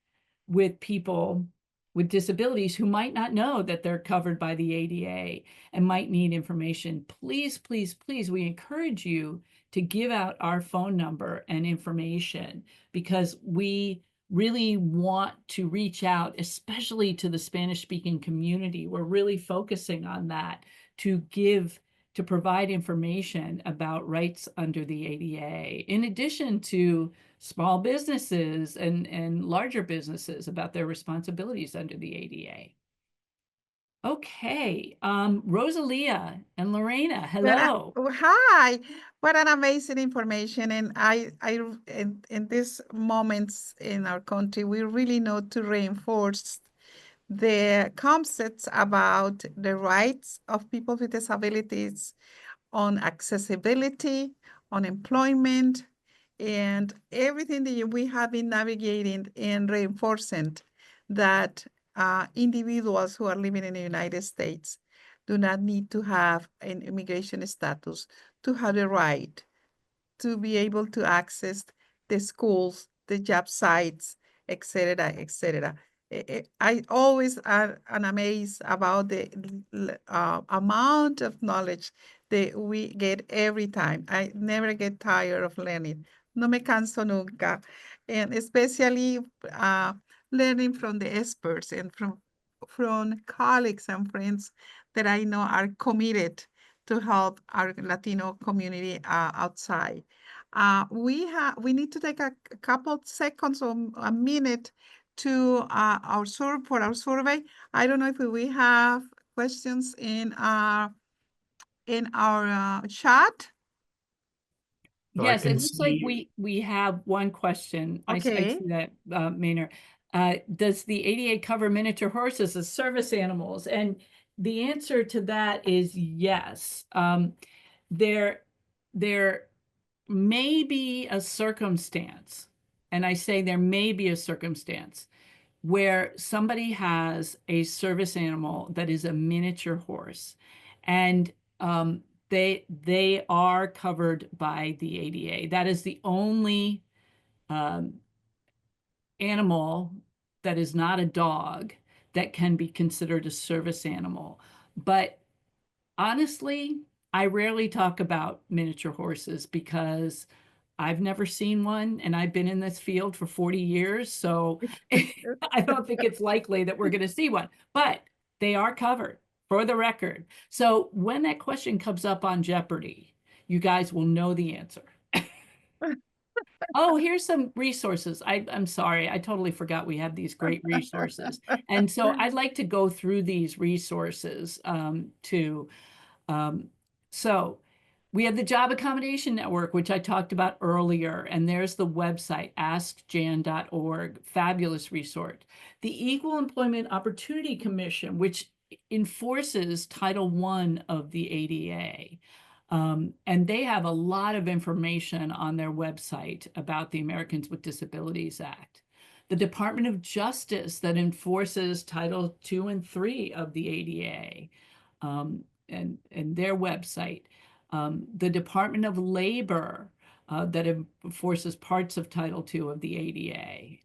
[SPEAKER 2] with people with disabilities who might not know that they're covered by the ADA and might need information, please, please, please, we encourage you to give out our phone number and information, because we really want to reach out, especially to the Spanish-speaking community. We're really focusing on that to provide information about rights under the ADA, in addition to small businesses and larger businesses about their responsibilities under the ADA. Okay, Rosalia and Lorena, hello.
[SPEAKER 1] Hi, what an amazing information. And in these moments in our country, we really need to reinforce the concepts about the rights of people with disabilities on accessibility, on employment, and everything that we have been navigating and reinforcing that individuals who are living in the United States do not need to have an immigration status to have the right to be able to access the schools, the job sites, etc., etc. I always am amazed about the amount of knowledge that we get every time. I never get tired of learning. No me canso nunca. And especially learning from the experts and from colleagues and friends that I know are committed to help our Latino community outside. We need to take a couple seconds or a minute to our survey. I don't know if we have questions in our chat.
[SPEAKER 5] So I
[SPEAKER 2] Yes, it
[SPEAKER 5] can
[SPEAKER 2] looks like
[SPEAKER 5] see,
[SPEAKER 2] we have one question. I
[SPEAKER 1] Okay.
[SPEAKER 2] see that, Maynard. Does the ADA cover miniature horses as service animals? And the answer to that is yes. There may be a circumstance, and I say there may be a circumstance, where somebody has a service animal that is a miniature horse, and they are covered by the ADA. That is the only animal that is not a dog that can be considered a service animal. But honestly, I rarely talk about miniature horses because I've never seen one, and I've been in this field for 40 years, so I don't think it's likely that we're going to see one, but they are covered, for the record. So when that question comes up on Jeopardy, you guys will know the answer. Oh, here's some resources. I'm sorry, I totally forgot we have these great resources. And so I'd like to go through these resources too. So we have the Job Accommodation Network, which I talked about earlier, and there's the website, askjan.org, fabulous resource. The Equal Employment Opportunity Commission, which enforces Title I of the ADA. And they have a lot of information on their website about the Americans with Disabilities Act. The Department of Justice that enforces Title II and III of the ADA, and their website. The Department of Labor that enforces parts of Title II of the ADA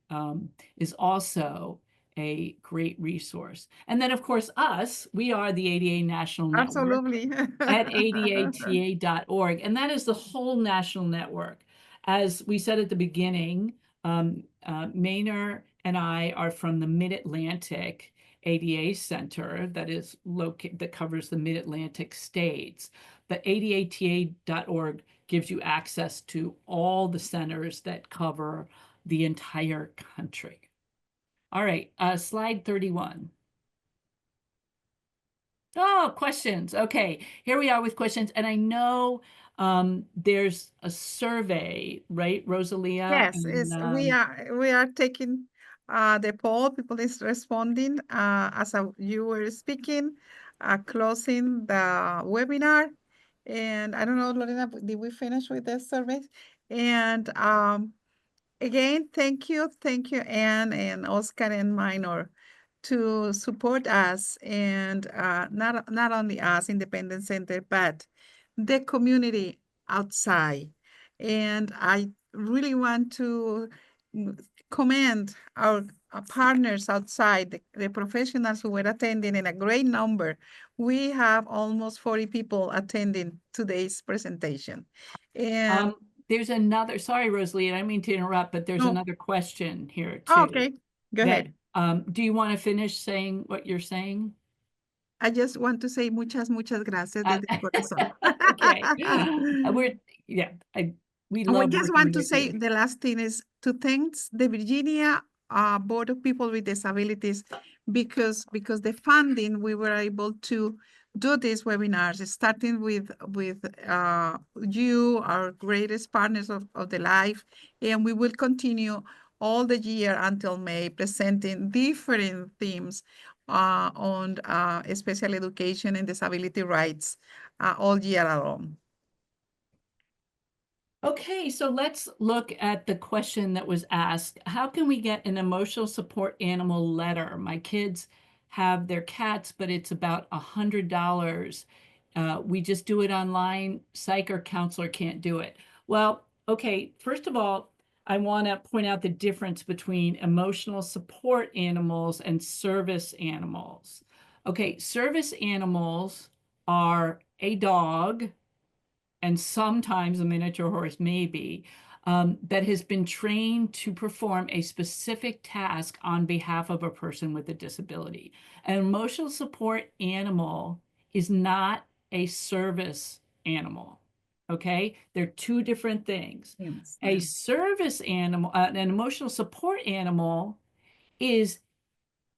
[SPEAKER 2] is also a great resource. And then, of course, we are the ADA National Network.
[SPEAKER 1] Absolutely.
[SPEAKER 2] At adata.org. And that is the whole national network. As we said at the beginning, Maynard and I are from the Mid-Atlantic ADA Center that covers the Mid-Atlantic states. But adata.org gives you access to all the centers that cover the entire country. All right, slide 31. Oh, questions. Okay, here we are with questions. And I know there's a survey, right, Rosalia?
[SPEAKER 1] Yes,
[SPEAKER 2] And,
[SPEAKER 1] we are taking the poll. People is responding you were speaking, closing the webinar. And I don't know, Lorena, did we finish with the surveys? And again, thank you, Anne and Oscar and Minor, to support us, and not only us, Independent Center, but the community outside. And I really want to commend our partners outside, the professionals who were attending in a great number. We have almost 40 people attending today's presentation. And
[SPEAKER 2] there's another, sorry, Rosalie, I didn't mean to interrupt, but there's
[SPEAKER 1] No.
[SPEAKER 2] another question here
[SPEAKER 1] Oh,
[SPEAKER 2] too.
[SPEAKER 1] okay, go
[SPEAKER 2] that,
[SPEAKER 1] ahead.
[SPEAKER 2] do you want to finish saying what you're saying?
[SPEAKER 1] I just want to say muchas gracias desde el corazón.
[SPEAKER 2] Okay. We love
[SPEAKER 1] We just
[SPEAKER 2] working
[SPEAKER 1] want to
[SPEAKER 2] with
[SPEAKER 1] say
[SPEAKER 2] you.
[SPEAKER 1] the last thing is to thank the Virginia Board of People with Disabilities, because the funding, we were able to do these webinars, starting with you, our greatest partners of the life, and we will continue all the year until May, presenting different themes on special education and disability rights all year long.
[SPEAKER 2] Okay, so let's look at the question that was asked. How can we get an emotional support animal letter? My kids have their cats, but it's about $100. We just do it online. Psych or counselor can't do it. Well, okay, first of all, I want to point out the difference between emotional support animals and service animals. Okay, service animals are a dog, and sometimes a miniature horse maybe, that has been trained to perform a specific task on behalf of a person with a disability. An emotional support animal is not a service animal. Okay, they're two different things.
[SPEAKER 1] Yes,
[SPEAKER 2] A service animal, an emotional support animal, is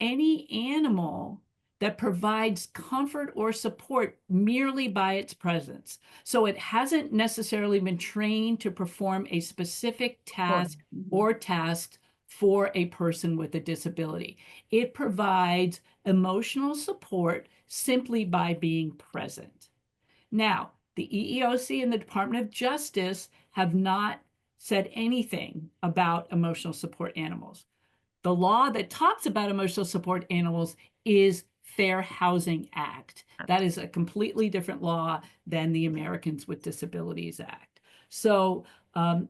[SPEAKER 2] any animal that provides comfort or support merely by its presence. So it hasn't necessarily been trained to perform a specific task or tasks for a person with a disability. It provides emotional support simply by being present. Now, the EEOC and the Department of Justice have not said anything about emotional support animals. The law that talks about emotional support animals is Fair Housing Act. That is a completely different law than the Americans with Disabilities Act. So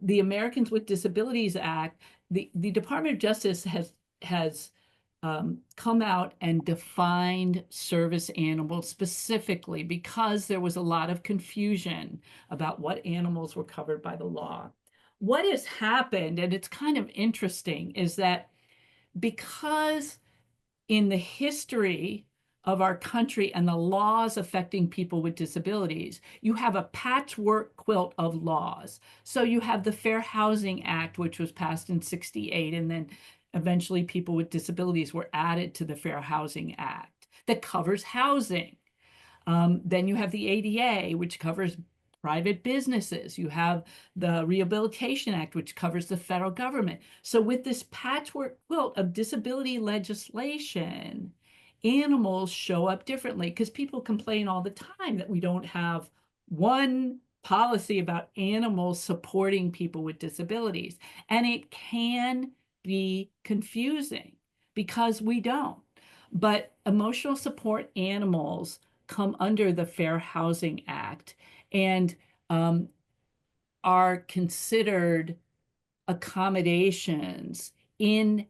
[SPEAKER 2] the Americans with Disabilities Act, the Department of Justice has come out and defined service animals specifically because there was a lot of confusion about what animals were covered by the law. What has happened, and it's kind of interesting, is that because in the history of our country and the laws affecting people with disabilities, you have a patchwork quilt of laws. So you have the Fair Housing Act, which was passed in '68, and then eventually people with disabilities were added to the Fair Housing Act that covers housing. Then you have the ADA, which covers private businesses. You have the Rehabilitation Act, which covers the federal government. So with this patchwork quilt of disability legislation, animals show up differently because people complain all the time that we don't have one policy about animals supporting people with disabilities. And it can be confusing because we don't. But emotional support animals come under the Fair Housing Act and are considered accommodations in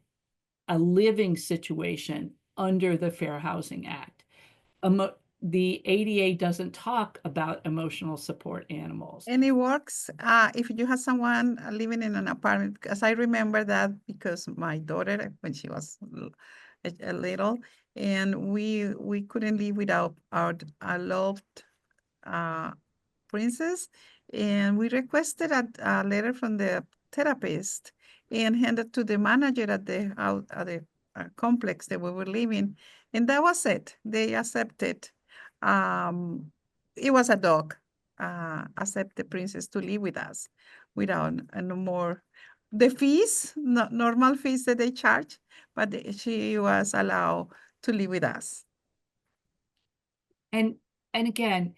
[SPEAKER 2] a living situation under the Fair Housing Act. The ADA doesn't talk about emotional support animals.
[SPEAKER 1] And it works if you have someone living in an apartment, because I remember that because my daughter, when she was a little, and we couldn't live without our loved princess, and we requested a letter from the therapist and handed to the manager at the complex that we were living, and that was it. They accepted. It was a dog, accept the princess to live with us without no more the fees, normal fees that they charge, but she was allowed to live with us.
[SPEAKER 2] And again,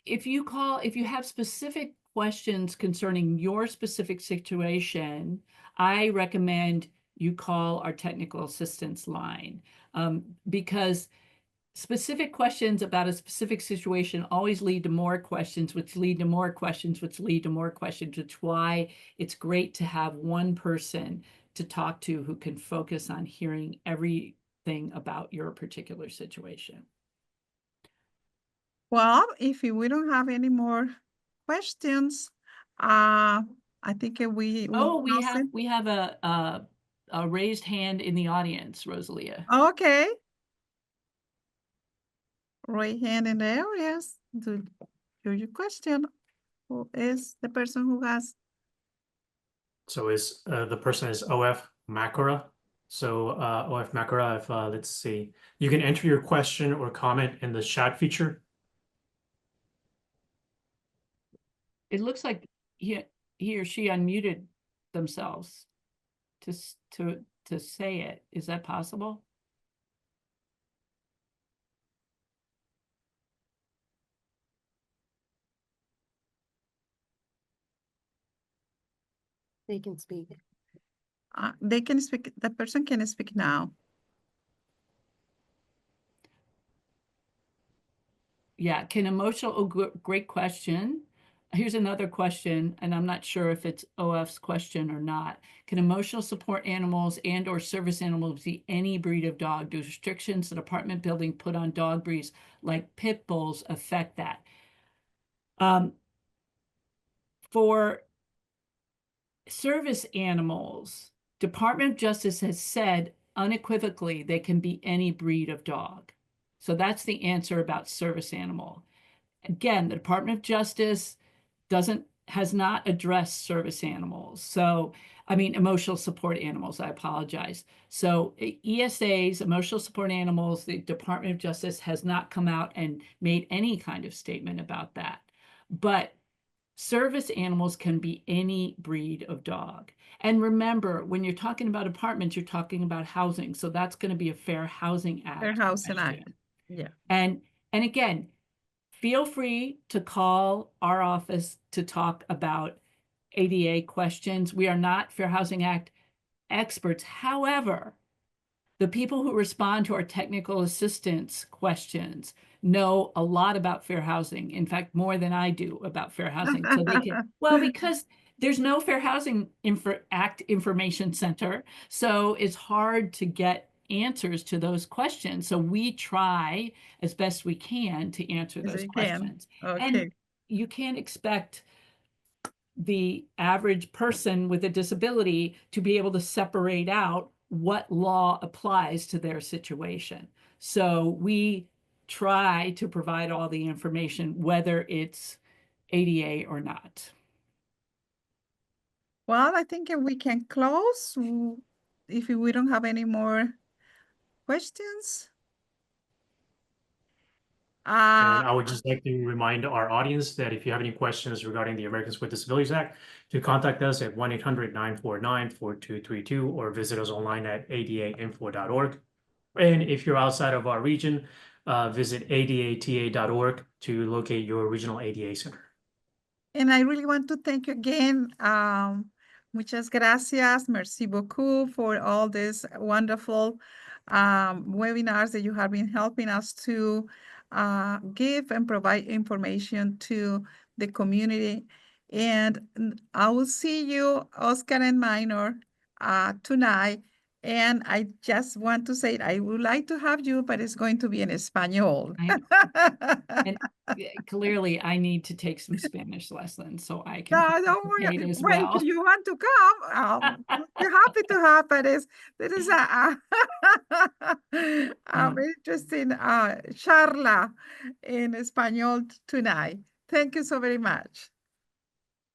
[SPEAKER 2] if you have specific questions concerning your specific situation, I recommend you call our technical assistance line, because specific questions about a specific situation always lead to more questions, which lead to more questions, which lead to more questions, which is why it's great to have one person to talk to who can focus on hearing everything about your particular situation.
[SPEAKER 1] Well, if we don't have any more questions, I think we
[SPEAKER 2] Oh,
[SPEAKER 1] will close it.
[SPEAKER 2] we have a raised hand in the audience, Rosalia.
[SPEAKER 1] Okay. Raise hand in the areas to do your question. Who is the person who has?
[SPEAKER 5] So is the person is OF Makura. So OF Makura, if let's see, you can enter your question or comment in the chat feature.
[SPEAKER 2] It looks like he or she unmuted themselves to say it. Is that possible?
[SPEAKER 6] They can speak.
[SPEAKER 1] They can speak. The person can speak now.
[SPEAKER 2] Yeah, can emotional, oh, great question. Here's another question, and I'm not sure if it's OF's question or not. Can emotional support animals and or service animals be any breed of dog? Do restrictions that apartment building put on dog breeds like pit bulls affect that? For service animals, Department of Justice has said unequivocally they can be any breed of dog. So that's the answer about service animal. Again, the Department of Justice has not addressed service animals. So, I mean, emotional support animals, I apologize. So ESAs, emotional support animals, the Department of Justice has not come out and made any kind of statement about that. But service animals can be any breed of dog. And remember, when you're talking about apartments, you're talking about housing. So that's going to be a Fair Housing Act.
[SPEAKER 1] Fair Housing
[SPEAKER 2] question.
[SPEAKER 1] Act. Yeah.
[SPEAKER 2] And again, feel free to call our office to talk about ADA questions. We are not Fair Housing Act experts. However, the people who respond to our technical assistance questions know a lot about fair housing. In fact, more than I do about fair housing. So they can, well, because there's no Fair Housing Act Information Center. So it's hard to get answers to those questions. So we try as best we can to answer
[SPEAKER 1] Yes,
[SPEAKER 2] those
[SPEAKER 1] we can.
[SPEAKER 2] questions.
[SPEAKER 1] Okay.
[SPEAKER 2] And you can't expect the average person with a disability to be able to separate out what law applies to their situation. So we try to provide all the information, whether it's ADA or not.
[SPEAKER 1] Well, I think we can close if we don't have any more questions.
[SPEAKER 5] And I would just like to remind our audience that if you have any questions regarding the Americans with Disabilities Act, to contact us at 1-800-949-4232 or visit us online at adainfo.org. And if you're outside of our region, visit adata.org to locate your regional ADA center.
[SPEAKER 1] And I really want to thank you again. Muchas gracias, merci beaucoup for all these wonderful webinars that you have been helping us to give and provide information to the community. And I will see you, Oscar and Minor, tonight. And I just want to say, I would like to have you, but it's going to be in Espanol.
[SPEAKER 2] And clearly I need to take some Spanish lessons so I can
[SPEAKER 1] No, don't
[SPEAKER 2] participate
[SPEAKER 1] worry.
[SPEAKER 2] as
[SPEAKER 1] When
[SPEAKER 2] well.
[SPEAKER 1] you want to come, we're happy to have it. There is a very interesting charla in Espanol tonight. Thank you so very much.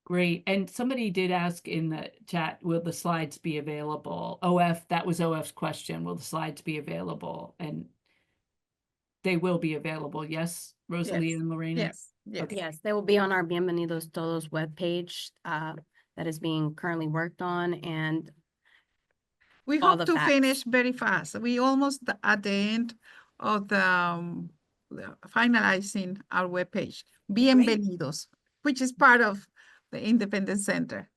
[SPEAKER 2] Great. And somebody did ask in the chat, will the slides be available? OF, that was OF's question. Will the slides be available? And they will be available. Yes, Rosalie
[SPEAKER 1] Yes.
[SPEAKER 2] and Lorena?
[SPEAKER 1] Yes, Yes.
[SPEAKER 6] Yes, they will be on our Bienvenidos Todos webpage that is being currently worked on, and
[SPEAKER 1] We
[SPEAKER 6] all
[SPEAKER 1] hope
[SPEAKER 6] the
[SPEAKER 1] to
[SPEAKER 6] facts.
[SPEAKER 1] finish very fast. We almost at the end of the finalizing our webpage. Bienvenidos, which is part of the Independence Center.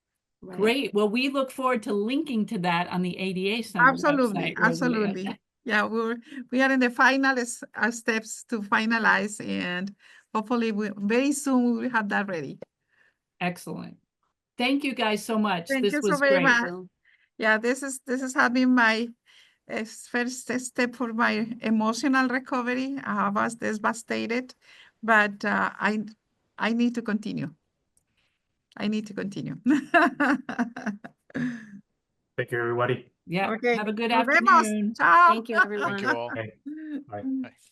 [SPEAKER 6] right?
[SPEAKER 2] Great. Well, we look forward to linking to that on the ADA Center
[SPEAKER 1] Absolutely,
[SPEAKER 2] website, Rosalia.
[SPEAKER 1] absolutely. Yeah, we are in the final steps to finalize, and hopefully very soon we will have that ready.
[SPEAKER 2] Excellent. Thank you guys so much.
[SPEAKER 1] Thank
[SPEAKER 2] This
[SPEAKER 1] you so
[SPEAKER 2] was
[SPEAKER 1] very
[SPEAKER 2] great.
[SPEAKER 1] much. Yeah, this has been my first step for my emotional recovery. I was devastated, but I need to continue. I need to continue.
[SPEAKER 5] Thank you, everybody.
[SPEAKER 2] Yeah.
[SPEAKER 1] Okay,
[SPEAKER 2] Have a good
[SPEAKER 1] nos vemos.
[SPEAKER 2] afternoon.
[SPEAKER 1] Ciao.
[SPEAKER 6] Thank you, everyone.
[SPEAKER 4] Thank you all.
[SPEAKER 5] Okay. Bye.
[SPEAKER 4] Bye.